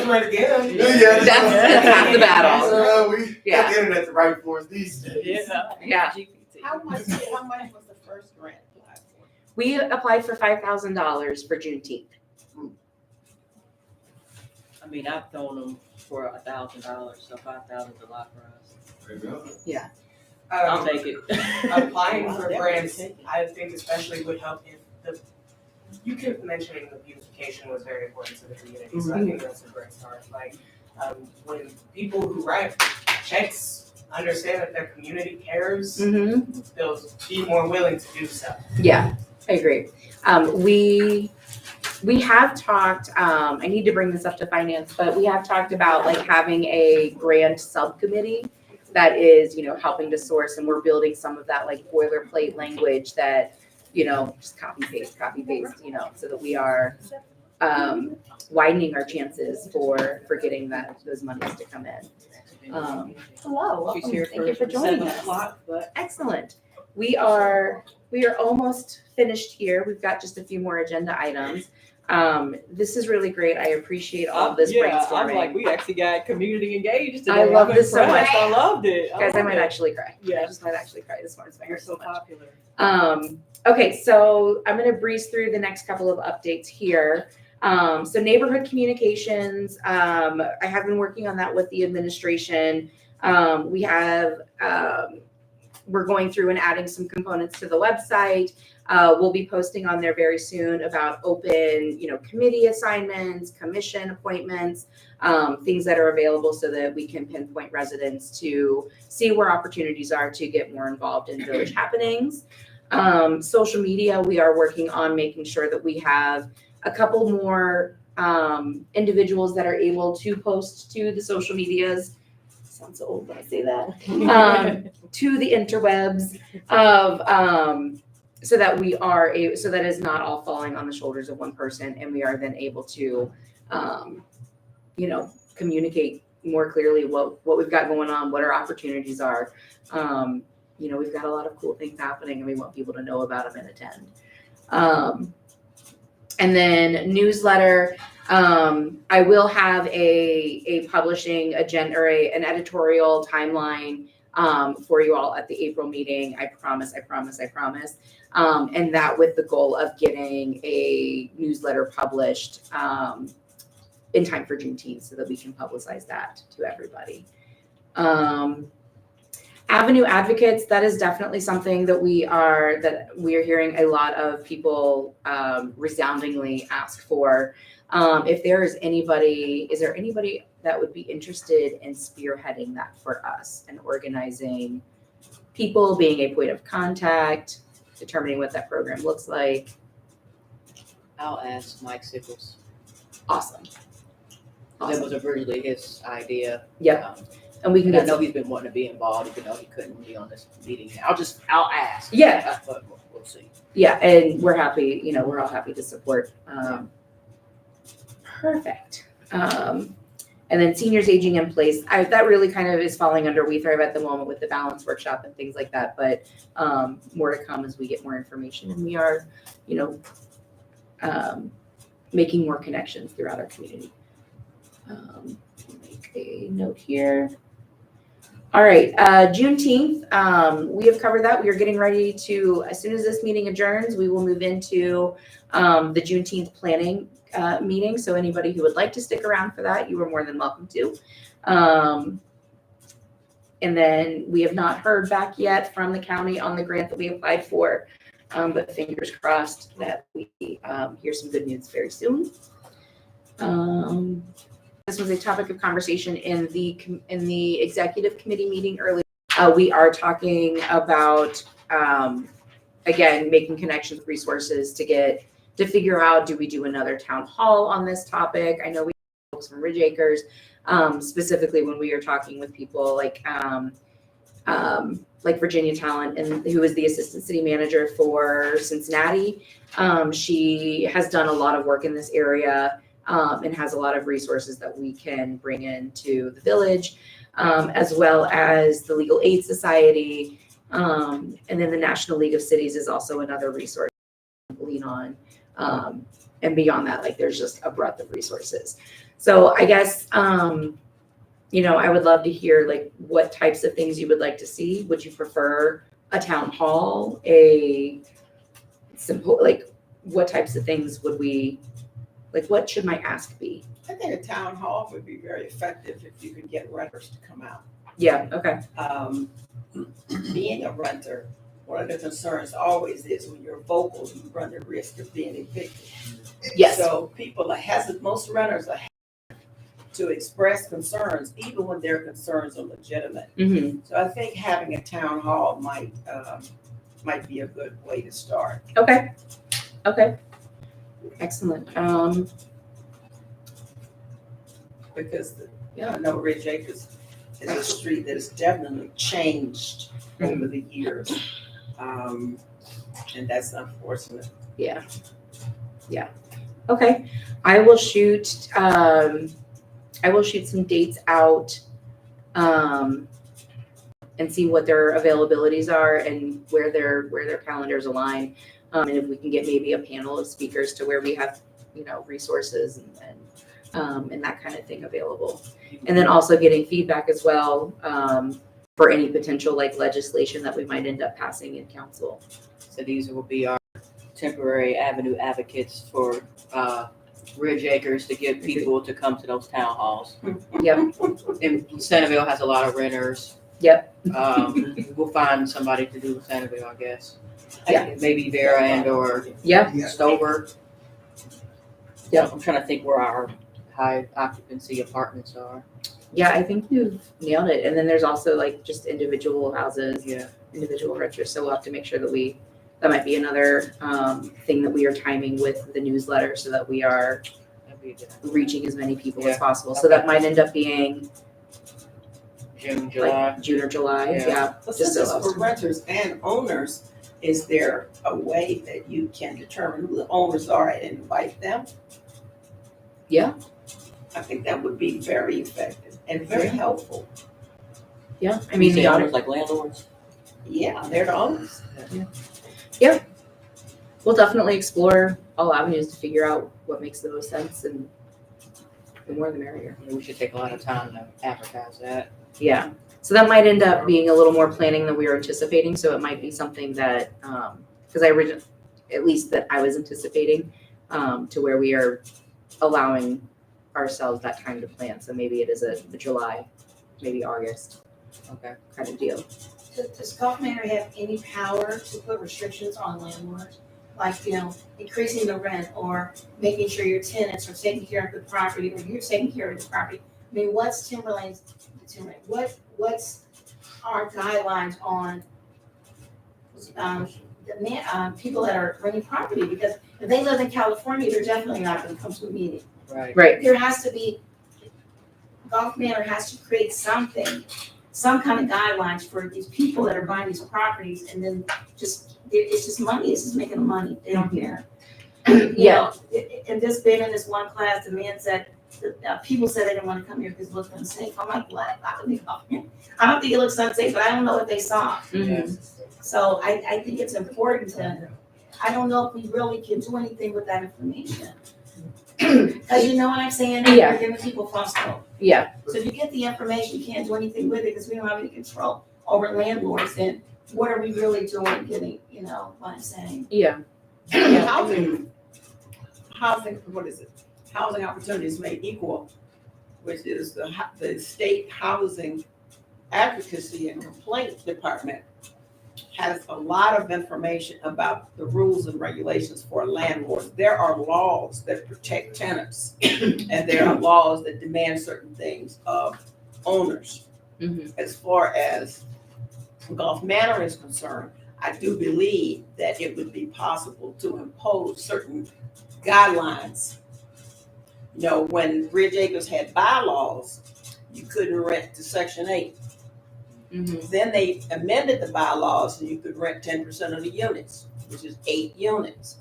Speaker 11: where to get them.
Speaker 2: That's half the battle.
Speaker 12: We
Speaker 2: Yeah.
Speaker 12: got the internet to write for us these days.
Speaker 2: Yeah.
Speaker 6: How much was the first grant applied for?
Speaker 2: We applied for $5,000 for Juneteenth.
Speaker 3: I mean, I've thrown them for $1,000, so 5,000 is a lot for us. I'll take it.
Speaker 11: Applying for grants, I think especially would help if you kept mentioning the beautification was very important to the community, so I think that's a great start. Like, when people who write checks understand that their community cares, they'll be more willing to do so.
Speaker 2: Yeah, I agree. We have talked, I need to bring this up to finance, but we have talked about like having a grant subcommittee that is, helping to source, and we're building some of that like boilerplate language that, just copy paste, so that we are widening our chances for getting those monies to come in. Hello,
Speaker 3: She's
Speaker 2: welcome.
Speaker 3: here
Speaker 2: Thank you for joining
Speaker 3: 7
Speaker 2: us.
Speaker 3: o'clock, but
Speaker 2: Excellent. We are almost finished here. We've got just a few more agenda items. This is really great. I appreciate all of this
Speaker 3: yeah,
Speaker 2: brainstorming.
Speaker 3: I'm like, we actually got community engaged
Speaker 2: I
Speaker 3: today.
Speaker 2: love
Speaker 3: I'm
Speaker 2: this so
Speaker 3: impressed.
Speaker 2: much.
Speaker 3: I loved it.
Speaker 2: Guys, I
Speaker 3: loved
Speaker 2: might
Speaker 3: it.
Speaker 2: actually cry.
Speaker 3: Yeah.
Speaker 2: I just might actually cry. This warms my
Speaker 3: You're
Speaker 2: heart
Speaker 3: so
Speaker 2: so much.
Speaker 3: popular.
Speaker 2: Okay, so I'm going to breeze through the next couple of updates here. So neighborhood communications, I have been working on that with the administration. We're going through and adding some components to the website. We'll be posting on there very soon about open, committee assignments, commission appointments, things that are available so that we can pinpoint residents to see where opportunities are to get more involved in village happenings. Social media, we are working on making sure that we have a couple more individuals that are able to post to the social medias. Sounds so old when I say that. To the interwebs of so that we are so that is not all falling on the shoulders of one person, and we are then able to, you know, communicate more clearly what we've got going on, what our opportunities are. You know, we've got a lot of cool things happening, and we want people to know about them and attend. And then newsletter. I will have a publishing agenda or an editorial timeline for you all at the April meeting. I promise. And that with the goal of getting a newsletter published in time for Juneteenth so that we can publicize that to everybody. Avenue advocates, that is definitely something that we are hearing a lot of people resoundingly ask for. If there is there anybody that would be interested in spearheading that for us and organizing people, being a point of contact, determining what that program looks like?
Speaker 3: I'll ask Mike Sickles.
Speaker 2: Awesome.
Speaker 3: That was originally his idea.
Speaker 2: Yep. And we can
Speaker 3: And I
Speaker 2: get
Speaker 3: know he's been wanting to be involved, even though he couldn't be on this meeting. I'll ask.
Speaker 2: Yeah.
Speaker 3: But we'll see.
Speaker 2: Yeah, and we're happy, you know, we're all happy to support. Perfect. And then seniors aging in place, that really kind of is falling under We Thrive at the moment with the balance workshop and things like that. But more to come as we get more information, and we are, you know, making more connections throughout our community. Make a note here. All right, Juneteenth, we have covered that. We are getting ready to, as soon as this meeting adjourns, we will move into the Juneteenth planning meeting. So anybody who would like to stick around for that, you are more than welcome to. And then we have not heard back yet from the county on the grant that we applied for, but fingers crossed that we hear some good news very soon. This was a topic of conversation in the executive committee meeting earlier. We are talking about, again, making connections with resources to figure out, do we do another town hall on this topic? I know we have folks from Ridge Acres, specifically when we are talking with people like Virginia Talent, and who is the assistant city manager for Cincinnati. She has done a lot of work in this area. And has a lot of resources that we can bring into the village, as well as the Legal Aid Society. And then the National League of Cities is also another resource to lean on. And beyond that, like, there's just a breadth of resources. So I guess, you know, I would love to hear like what types of things you would like to see. Would you prefer a town hall, a simple, like, what types of things would we, like, what should my ask be?
Speaker 10: I think a town hall would be very effective if you could get renters to come out.
Speaker 2: Yeah, okay.
Speaker 10: Being a renter, one of the concerns always is when you're vocal, you run the risk of being evicted.
Speaker 2: Yes.
Speaker 10: So people are hesitant, most renters are hesitant to express concerns, even when their concerns are legitimate.
Speaker 2: Mm-hmm.
Speaker 10: So I think having a town hall might be a good way to start.
Speaker 2: Okay. Excellent.
Speaker 10: Because I know Ridge Acres is a street that has definitely changed over the years. And that's unfortunate.
Speaker 2: Yeah. Okay. I will shoot some dates out and see what their availabilities are and where their calendars align. And if we can get maybe a panel of speakers to where we have, you know, resources and that kind of thing available. And then also getting feedback as well for any potential like legislation that we might end up passing in council.
Speaker 3: So these will be our temporary avenue advocates for Ridge Acres to get people to come to those town halls.
Speaker 2: Yep.
Speaker 3: And Centerville has a lot of renters.
Speaker 2: Yep.
Speaker 3: We'll find somebody to do Centerville, I guess.
Speaker 2: Yeah.
Speaker 3: Maybe Vera and or
Speaker 2: Yep.
Speaker 3: Stover.
Speaker 2: Yep.
Speaker 3: I'm trying to think where our high occupancy apartments are.
Speaker 2: Yeah, I think you've nailed it. And then there's also like just individual houses, individual renters. So we'll have to make sure that that might be another thing that we are timing with the newsletter so that we are reaching as many people as possible. So that might end up being
Speaker 3: June, July.
Speaker 2: like June or July. Yeah.
Speaker 10: But
Speaker 2: Just
Speaker 10: since
Speaker 2: so
Speaker 10: it's for renters and owners, is there a way that you can determine who the owners are and invite them?
Speaker 2: Yeah.
Speaker 10: I think that would be very effective and very helpful.
Speaker 2: Yeah, I mean, the audit,
Speaker 3: Like landlords.
Speaker 10: Yeah, they're the owners.
Speaker 2: we'll definitely explore all avenues to figure out what makes the most sense, and the more the merrier.
Speaker 3: We should take a lot of time to advertise that.
Speaker 2: Yeah, so that might end up being a little more planning than we were anticipating, so it might be something that, because at least that I was anticipating, to where we are allowing ourselves that time to plan, so maybe it is a July, maybe August
Speaker 3: Okay.
Speaker 2: kind of deal.
Speaker 5: Does Gulf Manor have any power to put restrictions on landlords? Like, increasing the rent or making sure your tenants are taking care of the property or you're taking care of the property? I mean, what's what's our guidelines on people that are renting property? Because if they live in California, they're definitely not gonna come to a meeting.
Speaker 3: Right.
Speaker 2: Right,
Speaker 5: There has to be, Gulf Manor has to create something, some kind of guidelines for these people that are buying these properties, and then it's just money, it's just making them money, they don't care.
Speaker 2: Yeah.
Speaker 5: And just being in this one class, the man said, people said they didn't wanna come here because it looked unsafe. I'm like, what? I don't think it looks unsafe, but I don't know what they saw.
Speaker 2: Mhm.
Speaker 5: So I think it's important I don't know if we really can do anything with that information. Cause you know what I'm saying?
Speaker 2: Yeah.
Speaker 5: We're giving people false hope.
Speaker 2: Yeah,
Speaker 5: So if you get the information, you can't do anything with it because we don't have any control over landlords, then what are we really doing getting, what I'm saying?
Speaker 2: yeah,
Speaker 10: Housing, what is it? Housing Opportunities Made Equal, which is the state housing advocacy and complaint department, has a lot of information about the rules and regulations for landlords. There are laws that protect tenants, and there are laws that demand certain things of owners.
Speaker 2: Mhm.
Speaker 10: As far as Gulf Manor is concerned, I do believe that it would be possible to impose certain guidelines. When Ridge Acres had bylaws, you couldn't rent to Section 8.
Speaker 2: mhm,
Speaker 10: Then they amended the bylaws and you could rent 10% of the units, which is 8 units.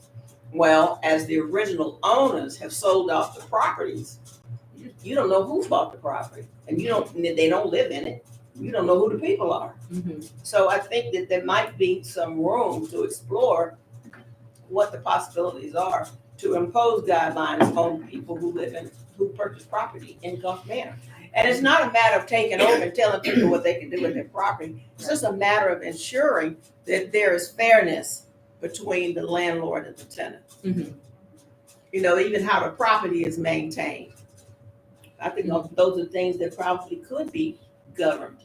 Speaker 10: Well, as the original owners have sold off the properties, you don't know who bought the property, and they don't live in it. You don't know who the people are.
Speaker 2: mhm.
Speaker 10: So I think that there might be some room to explore what the possibilities are to impose guidelines on people who purchase property in Gulf Manor. And it's not a matter of taking over and telling people what they can do with their property. It's just a matter of ensuring that there is fairness between the landlord and the tenant.
Speaker 2: Mhm.
Speaker 10: Even how the property is maintained. I think those are things that probably could be governed.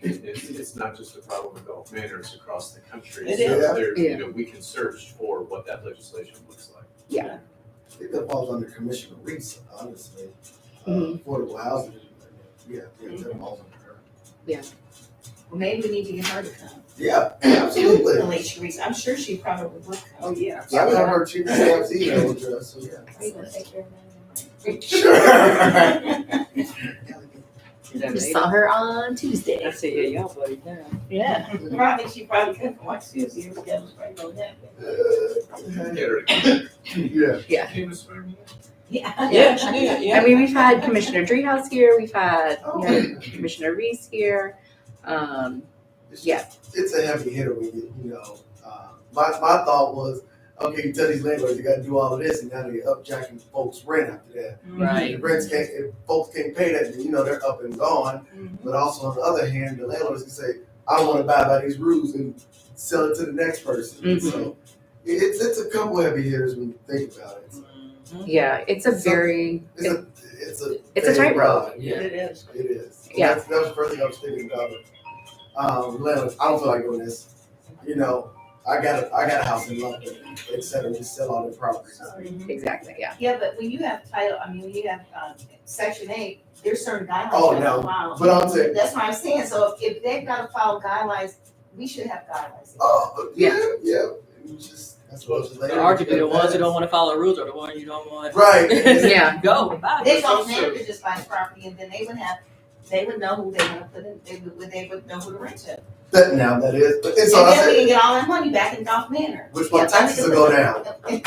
Speaker 7: It's not just a problem with Gulf Manor, it's across the country.
Speaker 10: It
Speaker 7: So
Speaker 10: is.
Speaker 7: there, we can search for what that legislation looks like.
Speaker 12: I think that falls under Commissioner Reese, honestly.
Speaker 2: Mhm.
Speaker 12: Affordable housing, that falls under her.
Speaker 5: Well, maybe we need to get her to come.
Speaker 12: Yeah, absolutely.
Speaker 5: Alicia Reese, I'm sure she probably would come.
Speaker 10: Oh, yeah.
Speaker 12: I have her chief of staff's email address, so yeah.
Speaker 5: Are you gonna take care of that?
Speaker 12: Sure.
Speaker 2: Just saw her on Tuesday.
Speaker 3: I see, y'all buddy now.
Speaker 5: Yeah, she probably could watch Tuesday, her schedule's probably go down.
Speaker 7: Get her to-
Speaker 12: Yeah.
Speaker 7: She was swearing in.
Speaker 5: Yeah.
Speaker 3: Yeah, she did, yeah.
Speaker 2: I mean, we've had Commissioner Dreehouse here, we had Commissioner Reese here.
Speaker 12: It's
Speaker 2: Yeah.
Speaker 12: It's a heavy hitter when my thought was, okay, you tell these landlords you gotta do all of this, and now they're upjacking folks' rent after that.
Speaker 3: Right.
Speaker 12: If folks can't pay that, then they're up and gone. But also on the other hand, the landlords can say, I don't wanna abide by these rules and sell it to the next person.
Speaker 2: Mhm.
Speaker 12: So it's a couple heavy hitters when you think about it.
Speaker 2: Yeah, it's a very,
Speaker 12: It's a
Speaker 2: It's a tightrope.
Speaker 12: Yeah,
Speaker 10: It is.
Speaker 12: it is.
Speaker 2: Yeah.
Speaker 12: That was the first thing I was thinking about. Landlords, I don't feel like doing this. I got a house in London, instead of just sell all the properties.
Speaker 2: exactly, yeah.
Speaker 5: Yeah, but when you have title, when you have, Section 8, there's certain guidelines.
Speaker 12: Oh,
Speaker 5: you have
Speaker 12: no.
Speaker 5: to follow.
Speaker 12: But I'm saying,
Speaker 5: That's what I'm saying, so if they've gotta follow guidelines, we should have guidelines.
Speaker 12: yeah. That's what
Speaker 3: But arguably, the ones that don't want to follow rules are the ones you don't want.
Speaker 12: Right.
Speaker 2: Yeah.
Speaker 3: Go, bye.
Speaker 5: They don't have to just buy the property, and then they would know who they want to put in, they would know who to rent to.
Speaker 12: That now, that is, but it's all
Speaker 6: And
Speaker 12: I
Speaker 6: then we
Speaker 12: said,
Speaker 6: can get all that money back in Gulf Manor.
Speaker 12: which my taxes will go down.
Speaker 6: I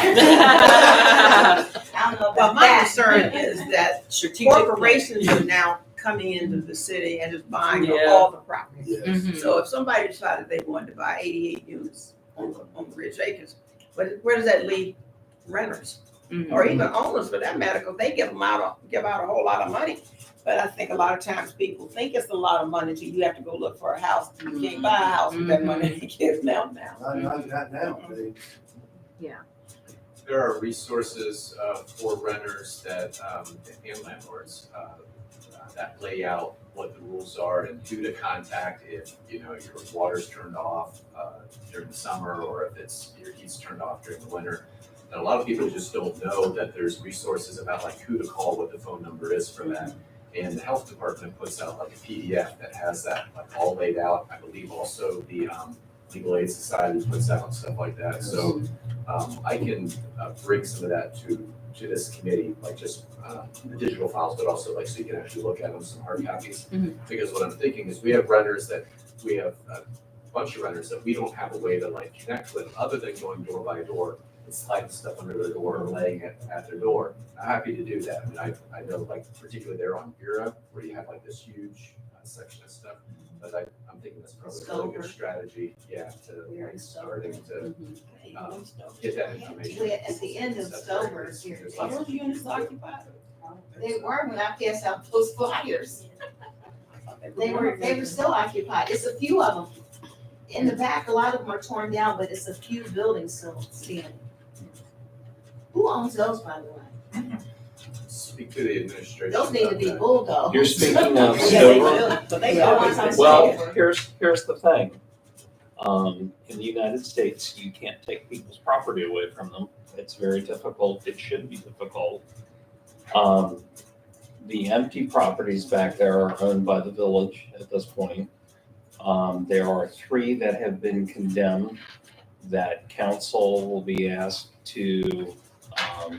Speaker 6: don't know
Speaker 10: Well,
Speaker 6: about
Speaker 10: my
Speaker 6: that.
Speaker 10: concern is that
Speaker 3: Strategic plan.
Speaker 10: corporations are now coming into the city and just buying up
Speaker 3: Yeah.
Speaker 10: all the property.
Speaker 12: Yes.
Speaker 2: Mhm.
Speaker 10: So if somebody decided they wanted to buy 88 units on Ridge Acres, where does that leave renters?
Speaker 2: Mhm.
Speaker 10: Or even owners for that matter, because they give out a whole lot of money. But I think a lot of times people think it's a lot of money till you have to go look for a house. You can't buy a house with that money they give now.
Speaker 12: Not now, they-
Speaker 7: There are resources for renters that, and landlords, that lay out what the rules are and who to contact if, your water's turned off during the summer, or if your heat's turned off during the winter. And a lot of people just don't know that there's resources about like who to call, what the phone number is for that. And the health department puts out like a PDF that has that like all laid out. I believe also the Legal Aid Society puts out stuff like that. So I can bring some of that to this committee, like just the digital files, but also like so you can actually look at them, some hard copies.
Speaker 2: Mhm.
Speaker 7: Because what I'm thinking is we have a bunch of renters that we don't have a way to like connect with other than going door by door and sliding stuff under their door or laying it at their door. I'm happy to do that. I mean, I know like particularly there on Bureau where you have like this huge section of stuff, but I'm thinking that's probably a really good strategy, to starting to get that information.
Speaker 6: We're at the end of Stover here.
Speaker 7: There's lots of-
Speaker 10: units occupied?
Speaker 6: They were when I passed out those flyers. They were still occupied. It's a few of them. In the back, a lot of them are torn down, but it's a few buildings still standing. Who owns those, by the way?
Speaker 7: Speak to the administration.
Speaker 6: Those need to be
Speaker 7: about that.
Speaker 6: bulldozed.
Speaker 1: You're speaking of
Speaker 6: Yeah, they
Speaker 1: Stover?
Speaker 6: do.
Speaker 10: But they
Speaker 6: Yeah.
Speaker 10: always have
Speaker 1: Well,
Speaker 10: Stover.
Speaker 1: here's the thing. In the United States, you can't take people's property away from them. It's very difficult. It should be difficult. The empty properties back there are owned by the village at this point. There are 3 that have been condemned that council will be asked to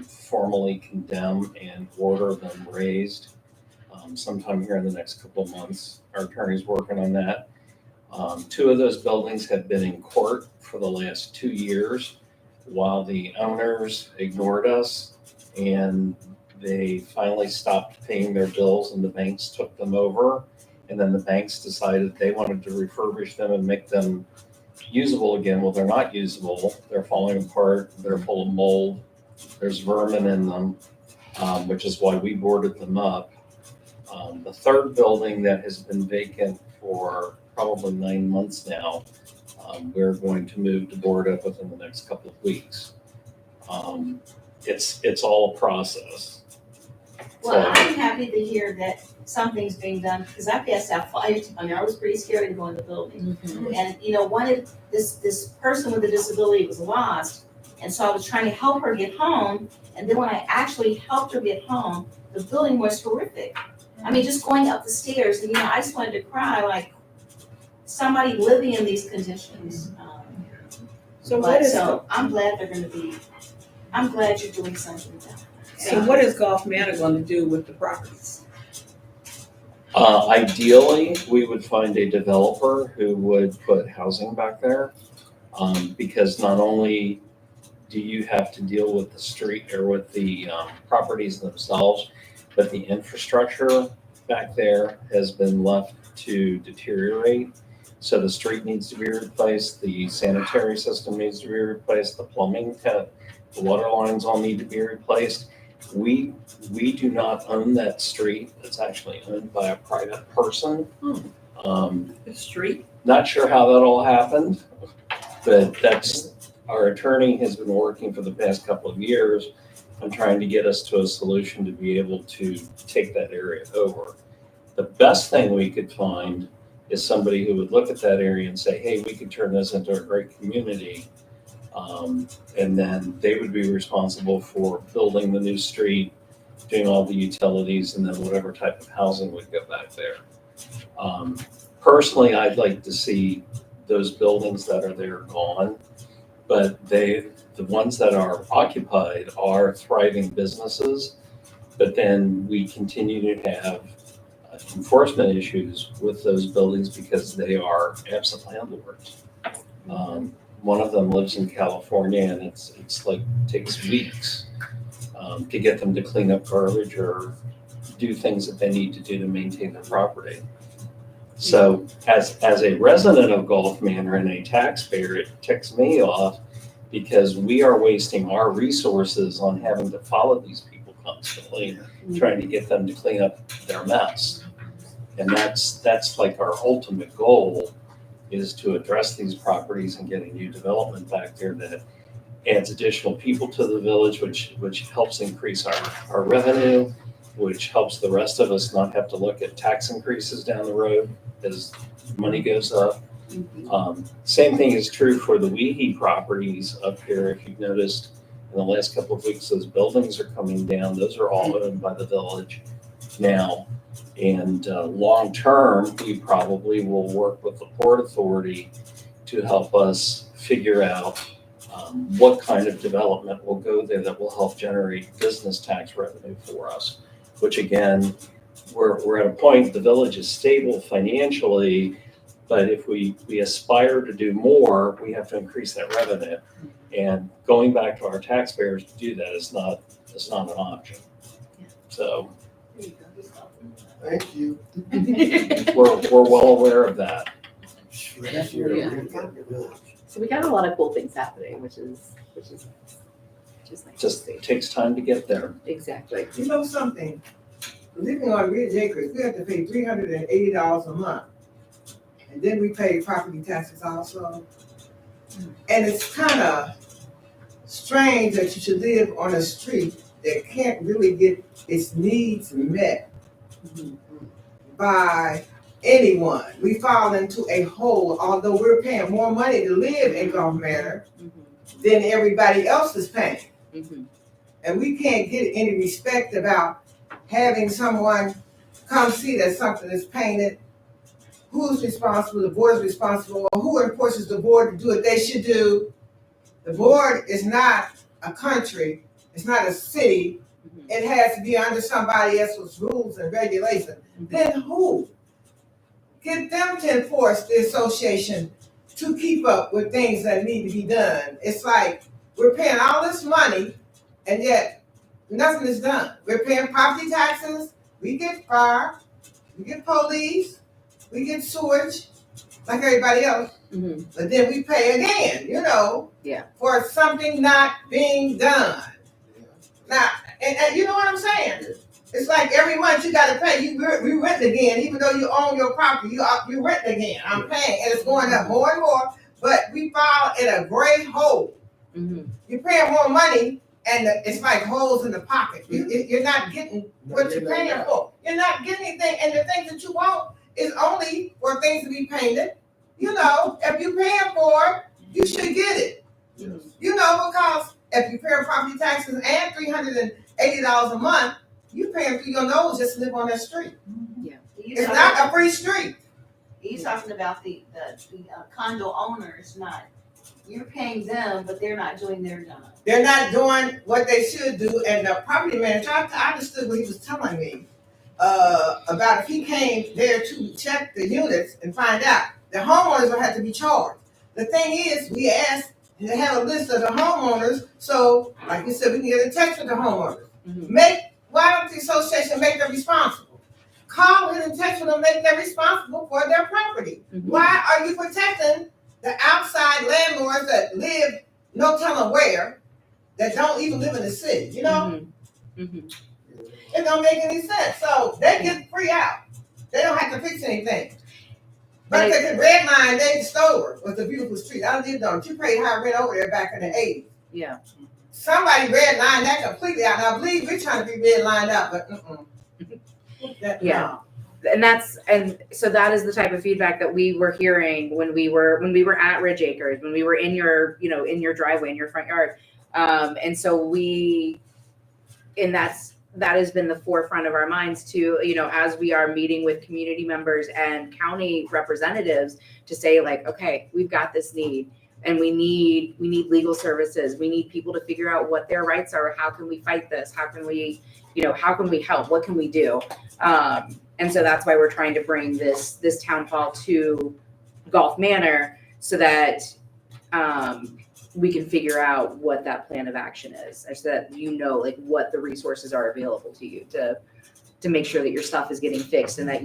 Speaker 1: formally condemn and order them raised sometime here in the next couple of months. Our attorney's working on that. 2 of those buildings have been in court for the last 2 years while the owners ignored us, and they finally stopped paying their bills and the banks took them over. And then the banks decided they wanted to refurbish them and make them usable again. Well, they're not usable. They're falling apart. They're full of mold. There's vermin in them, which is why we boarded them up. The 3rd building that has been vacant for probably 9 months now, we're going to move to board up within the next couple of weeks. It's all a process.
Speaker 6: Well, I'm happy to hear that something's being done, because I passed out flyers. I mean, I was pretty scared to go in the building. And, this person with a disability was lost, and so I was trying to help her get home, and then when I actually helped her get home, the building was horrific. I mean, just going up the stairs, and, I just wanted to cry, like, somebody living in these conditions. So I'm glad I'm glad you're doing something about it.
Speaker 10: So what is Gulf Manor going to do with the properties?
Speaker 1: Ideally, we would find a developer who would put housing back there. Because not only do you have to deal with the street or with the properties themselves, but the infrastructure back there has been left to deteriorate. So the street needs to be replaced, the sanitary system needs to be replaced, the plumbing, the water lines all need to be replaced. We do not own that street. It's actually owned by a private person.
Speaker 10: The street?
Speaker 1: Not sure how that all happened, but our attorney has been working for the past couple of years on trying to get us to a solution to be able to take that area over. The best thing we could find is somebody who would look at that area and say, hey, we could turn this into a great community. And then they would be responsible for building the new street, doing all the utilities, and then whatever type of housing would go back there. Personally, I'd like to see those buildings that are there gone, but the ones that are occupied are thriving businesses. But then we continue to have enforcement issues with those buildings because they are absent landlords. One of them lives in California and it's like, takes weeks to get them to clean up garbage or do things that they need to do to maintain their property. So as a resident of Gulf Manor and a taxpayer, it ticks me off because we are wasting our resources on having to follow these people constantly, trying to get them to clean up their mess. And that's like our ultimate goal, is to address these properties and get a new development back there that adds additional people to the village, which helps increase our revenue, which helps the rest of us not have to look at tax increases down the road as money goes up. Same thing is true for the Weehee properties up here. If you've noticed in the last couple of weeks, those buildings are coming down. Those are all owned by the village now. And long-term, we probably will work with the Port Authority to help us figure out what kind of development will go there that will help generate business tax revenue for us, which again, we're at a point, the village is stable financially, but if we aspire to do more, we have to increase that revenue. And going back to our taxpayers to do that is not an option. So
Speaker 12: Thank you.
Speaker 1: we're well aware of that.
Speaker 2: So we got a lot of cool things happening, which is nice.
Speaker 1: Just takes time to get there.
Speaker 2: Exactly.
Speaker 9: You know something? Living on Ridge Acres, we have to pay $380 a month. And then we pay property taxes also. And it's kind of strange that you should live on a street that can't really get its needs met by anyone. We fall into a hole, although we're paying more money to live in Gulf Manor than everybody else is paying. And we can't get any respect about having someone come see that something is painted. Who's responsible? The board is responsible. Who enforces the board to do what they should do? The board is not a country. It's not a city. It has to be under somebody else's rules and regulations. Then who? Get them to enforce the association to keep up with things that need to be done. It's like we're paying all this money and yet nothing is done. We're paying property taxes, we get fire, we get police, we get sewage, like everybody else. But then we pay again, for something not being done. Now, and you know what I'm saying? It's like every month you gotta pay, you rent again, even though you own your property, you rent again. I'm paying, and it's going up more and more, but we fall in a great hole. You're paying more money, and it's like holes in the pocket. You're not getting what you're paying for. You're not getting anything, and the things that you want is only for things to be painted. If you're paying for it, you should get it. Because if you're paying property taxes and $380 a month, you're paying through your nose just to live on that street. It's not a free street.
Speaker 5: He's talking about the condo owners, you're paying them, but they're not doing their job.
Speaker 9: They're not doing what they should do, and the property manager, I understood what he was telling me about if he came there to check the units and find out, the homeowners will have to be charged. The thing is, we asked to have a list of the homeowners, so like you said, we can get in touch with the homeowners. Why don't the association make them responsible? Call and in touch with them, make them responsible for their property. Why are you protecting the outside landlords that live no telling where, that don't even live in the city, It don't make any sense. So they get free out. They don't have to fix anything. But they can redline David Stover was a beautiful street. I lived on it. You paid high rent over there back in the 80s.
Speaker 2: Yeah.
Speaker 9: Somebody redlined that completely out. And I believe we're trying to be redlined out, but
Speaker 2: Yeah. And so that is the type of feedback that we were hearing when we were at Ridge Acres, when we were in your driveway, in your front yard. And so that has been the forefront of our minds too, as we are meeting with community members and county representatives to say like, okay, we've got this need and we need legal services. We need people to figure out what their rights are. How can we fight this? How can we help? What can we do? And so that's why we're trying to bring this town hall to Golf Manor so that we can figure out what that plan of action is, so that you know like what the resources are available to you to make sure that your stuff is getting fixed and that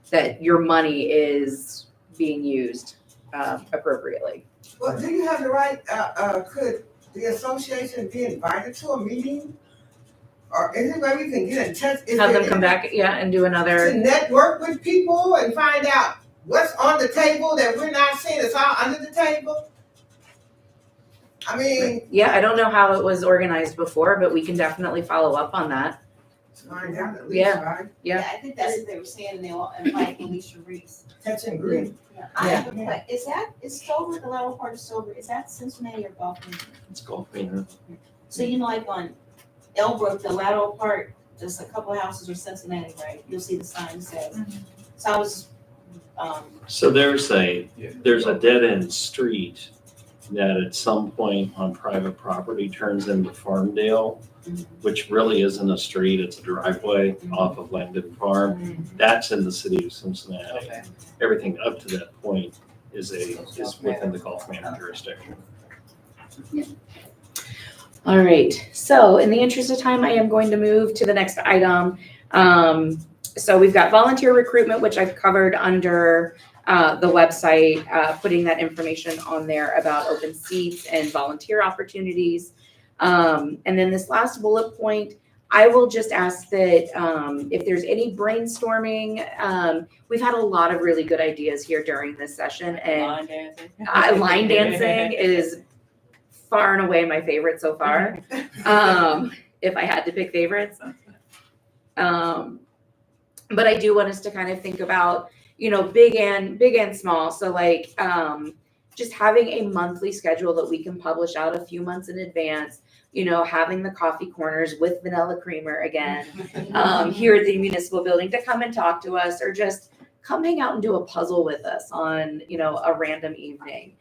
Speaker 2: that your money is being used appropriately.
Speaker 9: Well, do you have the right, could the association be invited to a meeting? Or is there a way we can get in touch? Is
Speaker 2: Have
Speaker 9: there
Speaker 2: them come back, and do
Speaker 9: To
Speaker 2: another.
Speaker 9: network with people and find out what's on the table that we're not seeing, it's all under the table? I mean,
Speaker 2: Yeah, I don't know how it was organized before, but we can definitely follow up on that.
Speaker 9: find out at least,
Speaker 2: Yeah.
Speaker 9: right?
Speaker 2: Yeah.
Speaker 5: I think that's what they were saying, they all invite Alicia Reese.
Speaker 9: Catch and greet.
Speaker 5: I have a
Speaker 9: Yeah.
Speaker 5: question, is Stover, the lateral part of Stover, is that Cincinnati or Golf Manor?
Speaker 1: It's Golf Manor.
Speaker 5: So you know, like on Elbrook, the lateral part, just a couple of houses are Cincinnati, right? You'll see the sign that says. So I was,
Speaker 1: So there's a dead end street that at some point on private property turns into Farmdale, which really isn't a street, it's a driveway off of Langdon Farm. That's in the city of Cincinnati.
Speaker 3: Okay.
Speaker 1: Everything up to that point is within the Golf Manor jurisdiction.
Speaker 2: All right, so in the interest of time, I am going to move to the next item. So we've got volunteer recruitment, which I've covered under the website, putting that information on there about open seats and volunteer opportunities. And then this last bullet point, I will just ask that if there's any brainstorming, we've had a lot of really good ideas here during this session, and
Speaker 3: Line dancing.
Speaker 2: line dancing is far and away my favorite so far. If I had to pick favorites. But I do want us to kind of think about, big and small. So like, just having a monthly schedule that we can publish out a few months in advance, having the coffee corners with vanilla creamer again, here at the municipal building to come and talk to us, or just come hang out and do a puzzle with us on, a random evening.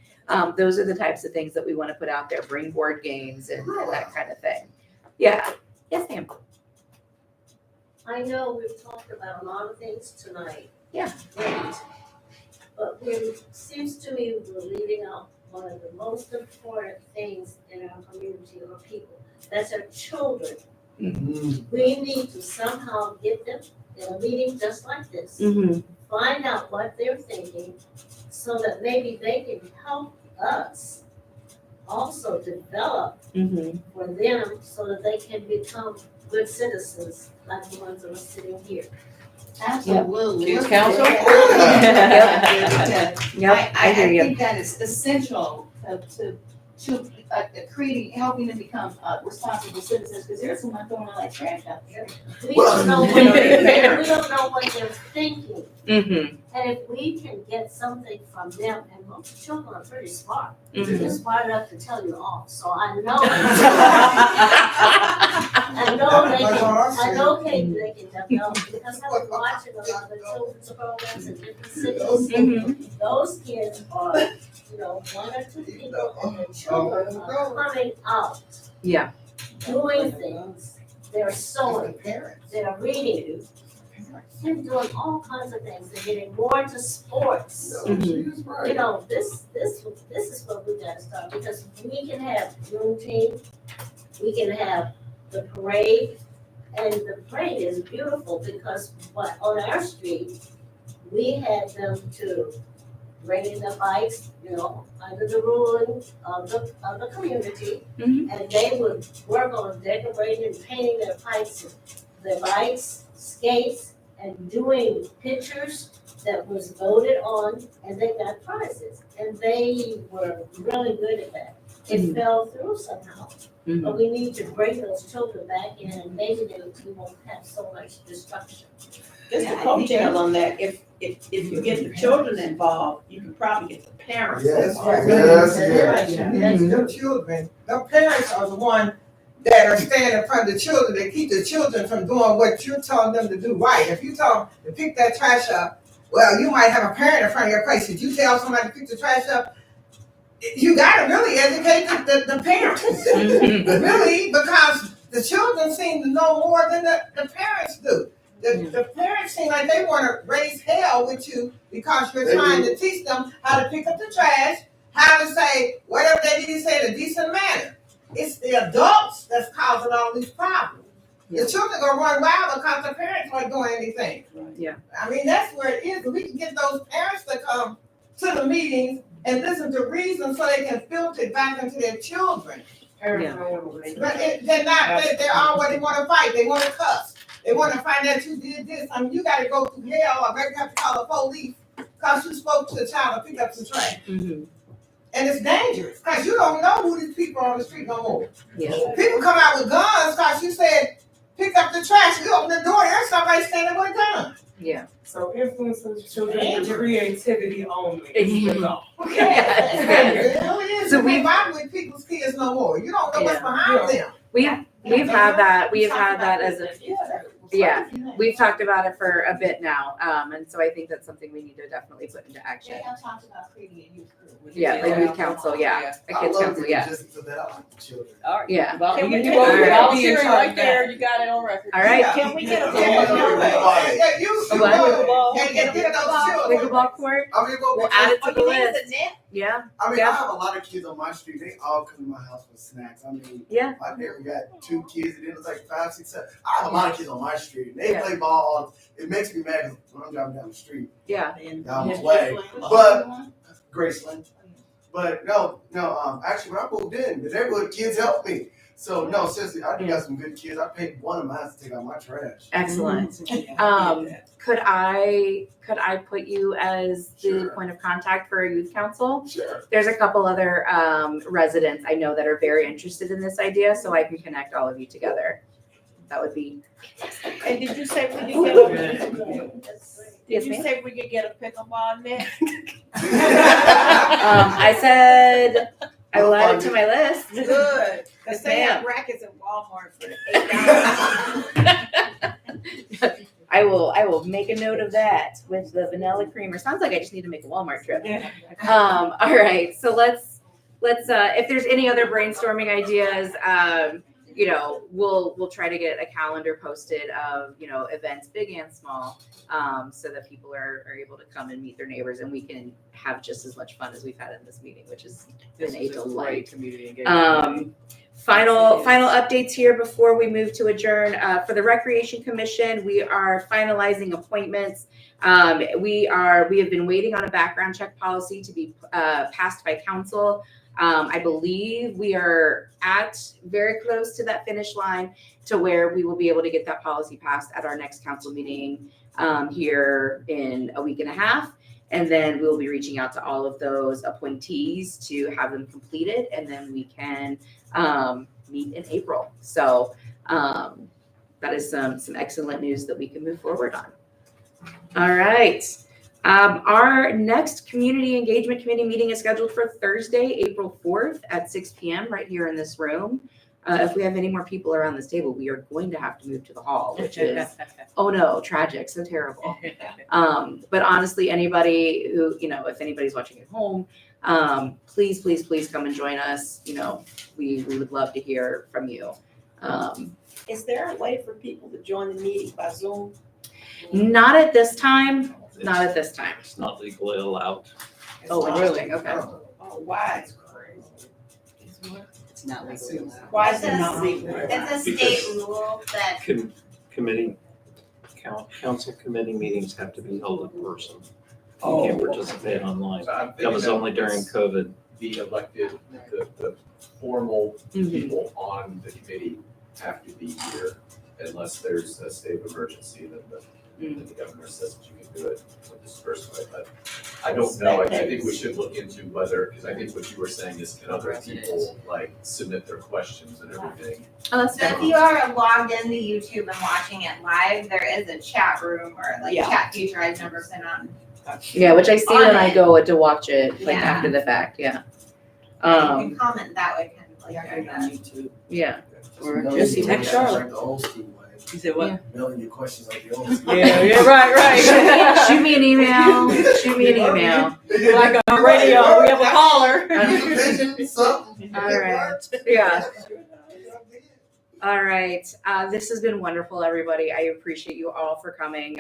Speaker 2: Those are the types of things that we want to put out there, bring board games and that kind of thing. Yeah. Yes, ma'am.
Speaker 13: I know we've talked about a lot of things tonight.
Speaker 2: Yeah.
Speaker 13: Great. But it seems to me we're leaving out one of the most important things in our community or people. That's our children. We need to somehow get them in a meeting just like this.
Speaker 2: Mm-hmm.
Speaker 13: Find out what they're thinking so that maybe they can help us also develop for them so that they can become good citizens like the ones that are sitting here.
Speaker 5: absolutely.
Speaker 3: Youth council?
Speaker 2: Yep, I hear you.
Speaker 5: think that is essential to creating, helping them become responsible citizens, because there's someone throwing out like trash out there.
Speaker 13: We don't know what they're thinking.
Speaker 2: Mm-hmm.
Speaker 13: And if we can get something from them, and most children are pretty smart.
Speaker 2: Mm-hmm.
Speaker 13: They're smart enough to tell you off, so I know. I know they can develop, because I've been watching a lot of the children's programs in different cities. Those kids are, one or two people, and the children are coming out.
Speaker 2: Yeah.
Speaker 13: Doing things, they're sewing, they're reading, they're doing all kinds of things, they're getting more into sports. This is what we gotta start, because we can have Juneteenth, we can have the parade, and the parade is beautiful because on our street, we had them to bring in the bikes, under the ruling of the community, and they would work on decorating and painting their bikes, skates, and doing pictures that was voted on, and they got prizes, and they were really good at that. It fell through somehow, but we need to bring those children back in, and maybe we won't have so much destruction.
Speaker 10: Just to coattail on that, if you get the children involved, you can probably get the parents
Speaker 9: Yes,
Speaker 10: involved.
Speaker 9: The children, the parents are the one that are standing in front of the children, that keep the children from doing what you're telling them to do right. If you tell them to pick that trash up, well, you might have a parent in front of your place. If you tell somebody to pick the trash up, you gotta really educate the parents. Really, because the children seem to know more than the parents do. The parents seem like they wanna raise hell with you because you're trying to teach them how to pick up the trash, how to say whatever they need to say in a decent manner. It's the adults that's causing all these problems. The children gonna run wild because the parents aren't doing anything.
Speaker 2: Yeah.
Speaker 9: I mean, that's where it is. We can get those parents to come to the meetings and listen to reason so they can filter it back into their children.
Speaker 2: Yeah.
Speaker 9: But they're not, they're already wanna fight, they wanna cuss. They wanna find out you did this. I mean, you gotta go through hell or maybe have to call the police because you spoke to the child to pick up the trash.
Speaker 2: Mhm.
Speaker 9: And it's dangerous because you don't know who these people are on the street no more.
Speaker 2: Yeah.
Speaker 9: People come out with guns because you said, pick up the trash. You open the door, there's somebody standing with a gun.
Speaker 2: Yeah.
Speaker 10: So influencing children with creativity only.
Speaker 2: Yeah.
Speaker 9: It really is.
Speaker 2: So
Speaker 9: You
Speaker 2: we-
Speaker 9: can't vibe with people's kids no more. You don't know what's behind them.
Speaker 2: We've had that as a,
Speaker 10: Yeah.
Speaker 2: we've talked about it for a bit now. And so I think that's something we need to definitely put into action.
Speaker 5: They have talked about creating a youth group.
Speaker 2: Yeah, like youth council, yeah, a
Speaker 12: I
Speaker 2: kids
Speaker 12: love
Speaker 2: council,
Speaker 12: it
Speaker 2: yeah.
Speaker 12: just for that, I like the children.
Speaker 3: All right.
Speaker 2: Yeah.
Speaker 3: Well,
Speaker 10: Can
Speaker 3: you
Speaker 10: we
Speaker 3: you
Speaker 10: get
Speaker 3: were
Speaker 2: a-
Speaker 3: volunteering right there, you got it on record.
Speaker 2: All right.
Speaker 10: Can we get a
Speaker 9: Yeah, you
Speaker 2: What?
Speaker 9: know, and get rid of those children.
Speaker 2: Pickleball court,
Speaker 12: I mean,
Speaker 2: we'll add it to the list. Yeah,
Speaker 12: I mean,
Speaker 2: Yeah.
Speaker 12: I have a lot of kids on my street. They all come to my house for snacks. I mean,
Speaker 2: yeah,
Speaker 12: my neighbor got 2 kids, and it was like 5, 6, 7. I have a lot of kids on my street. They
Speaker 2: Yeah.
Speaker 12: play ball. It makes me mad 'cause when I'm driving down the street,
Speaker 2: yeah.
Speaker 12: down the way. But Graceland. But no. Actually, when I moved in, the neighborhood kids helped me. So no, seriously, I do got some good kids. I paid one of mine to take out my trash.
Speaker 2: Excellent.
Speaker 10: Um,
Speaker 2: Could I put you as the
Speaker 12: Sure.
Speaker 2: point of contact for a youth council?
Speaker 12: Sure.
Speaker 2: There's a couple other residents I know that are very interested in this idea, so I can connect all of you together. That would be.
Speaker 10: And did you say we could get a,
Speaker 2: Yes,
Speaker 10: did you
Speaker 2: ma'am.
Speaker 10: say we could get a pickleball net?
Speaker 2: I said I will add it to my list.
Speaker 10: Good,
Speaker 2: Yes,
Speaker 10: cause they
Speaker 2: ma'am.
Speaker 10: have rackets at Walmart for $8.
Speaker 2: I will make a note of that with the vanilla creamer. Sounds like I just need to make a Walmart trip. All right, so let's if there's any other brainstorming ideas, we'll try to get a calendar posted of events big and small, so that people are able to come and meet their neighbors, and we can have just as much fun as we've had in this meeting, which has been a delight.
Speaker 3: Community engagement.
Speaker 2: Final updates here before we move to adjourn. For the Recreation Commission, we are finalizing appointments. We have been waiting on a background check policy to be passed by council. I believe we are very close to that finish line to where we will be able to get that policy passed at our next council meeting here in a week and a half. And then we'll be reaching out to all of those appointees to have them completed, and then we can meet in April. So that is some excellent news that we can move forward on. All right. Our next Community Engagement Committee meeting is scheduled for Thursday, April 4th at 6 p.m. right here in this room. If we have any more people around this table, we are going to have to move to the hall, which is, oh no, tragic, so terrible. But honestly, anybody who, if anybody's watching at home, please come and join us. We would love to hear from you.
Speaker 10: Is there a way for people to join the meeting by Zoom?
Speaker 2: Not at this time. Not at this time.
Speaker 1: It's not legally allowed.
Speaker 2: Oh, interesting. Okay.
Speaker 10: Oh, why?
Speaker 3: It's not legal.
Speaker 10: Why is it not legal?
Speaker 4: It's a state rule that
Speaker 1: Council committee meetings have to be held in person. You
Speaker 10: Oh.
Speaker 1: can't participate online.
Speaker 7: So I'm
Speaker 1: That
Speaker 7: thinking
Speaker 1: was only during
Speaker 7: it's
Speaker 1: COVID.
Speaker 7: The elected, the formal
Speaker 2: Mhm.
Speaker 7: people on the committee have to be here unless there's a state of emergency, then the governor says that you can do it with disbursement. But I don't know, I think we should look into whether, because I think what you were saying is can other people like submit their questions and everything?
Speaker 2: Oh, that's
Speaker 4: So if
Speaker 2: good.
Speaker 4: you are logged into YouTube and watching it live, there is a chat room or
Speaker 10: Yeah.
Speaker 4: chat feature I've never been on.
Speaker 2: Yeah, which I see when I
Speaker 4: On it.
Speaker 2: go to watch it, like
Speaker 4: Yeah.
Speaker 2: after the fact. Yeah.
Speaker 4: You can comment that way, kind of like during that.
Speaker 2: Yeah.
Speaker 3: Or
Speaker 12: Million
Speaker 3: just
Speaker 12: questions
Speaker 3: text Charlotte.
Speaker 12: like the old school way.
Speaker 3: You said what?
Speaker 12: Million questions like the old school.
Speaker 3: Yeah, right.
Speaker 2: Shoot me an email. Shoot me an email.
Speaker 3: Like on radio, we have a caller.
Speaker 12: Vision, something.
Speaker 2: All right. Yeah. All right, this has been wonderful, everybody. I appreciate you all for coming.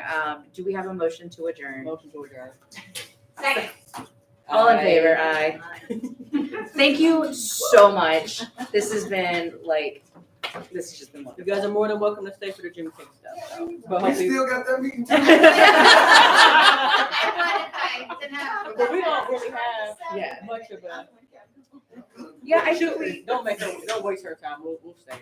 Speaker 2: Do we have a motion to adjourn?
Speaker 3: Motion to adjourn.
Speaker 4: Second.
Speaker 2: All in favor, aye. Thank you so much. This has been this has just been
Speaker 3: You
Speaker 2: wonderful.
Speaker 3: guys are more than welcome to stay for the Jim King stuff. So. But
Speaker 12: We
Speaker 3: hopefully,
Speaker 12: still got that meeting.
Speaker 4: I wanted to know.
Speaker 3: but we don't really have
Speaker 2: Yeah.
Speaker 3: much of a.
Speaker 2: Yeah, I think we.
Speaker 3: Don't waste her time. We'll stay.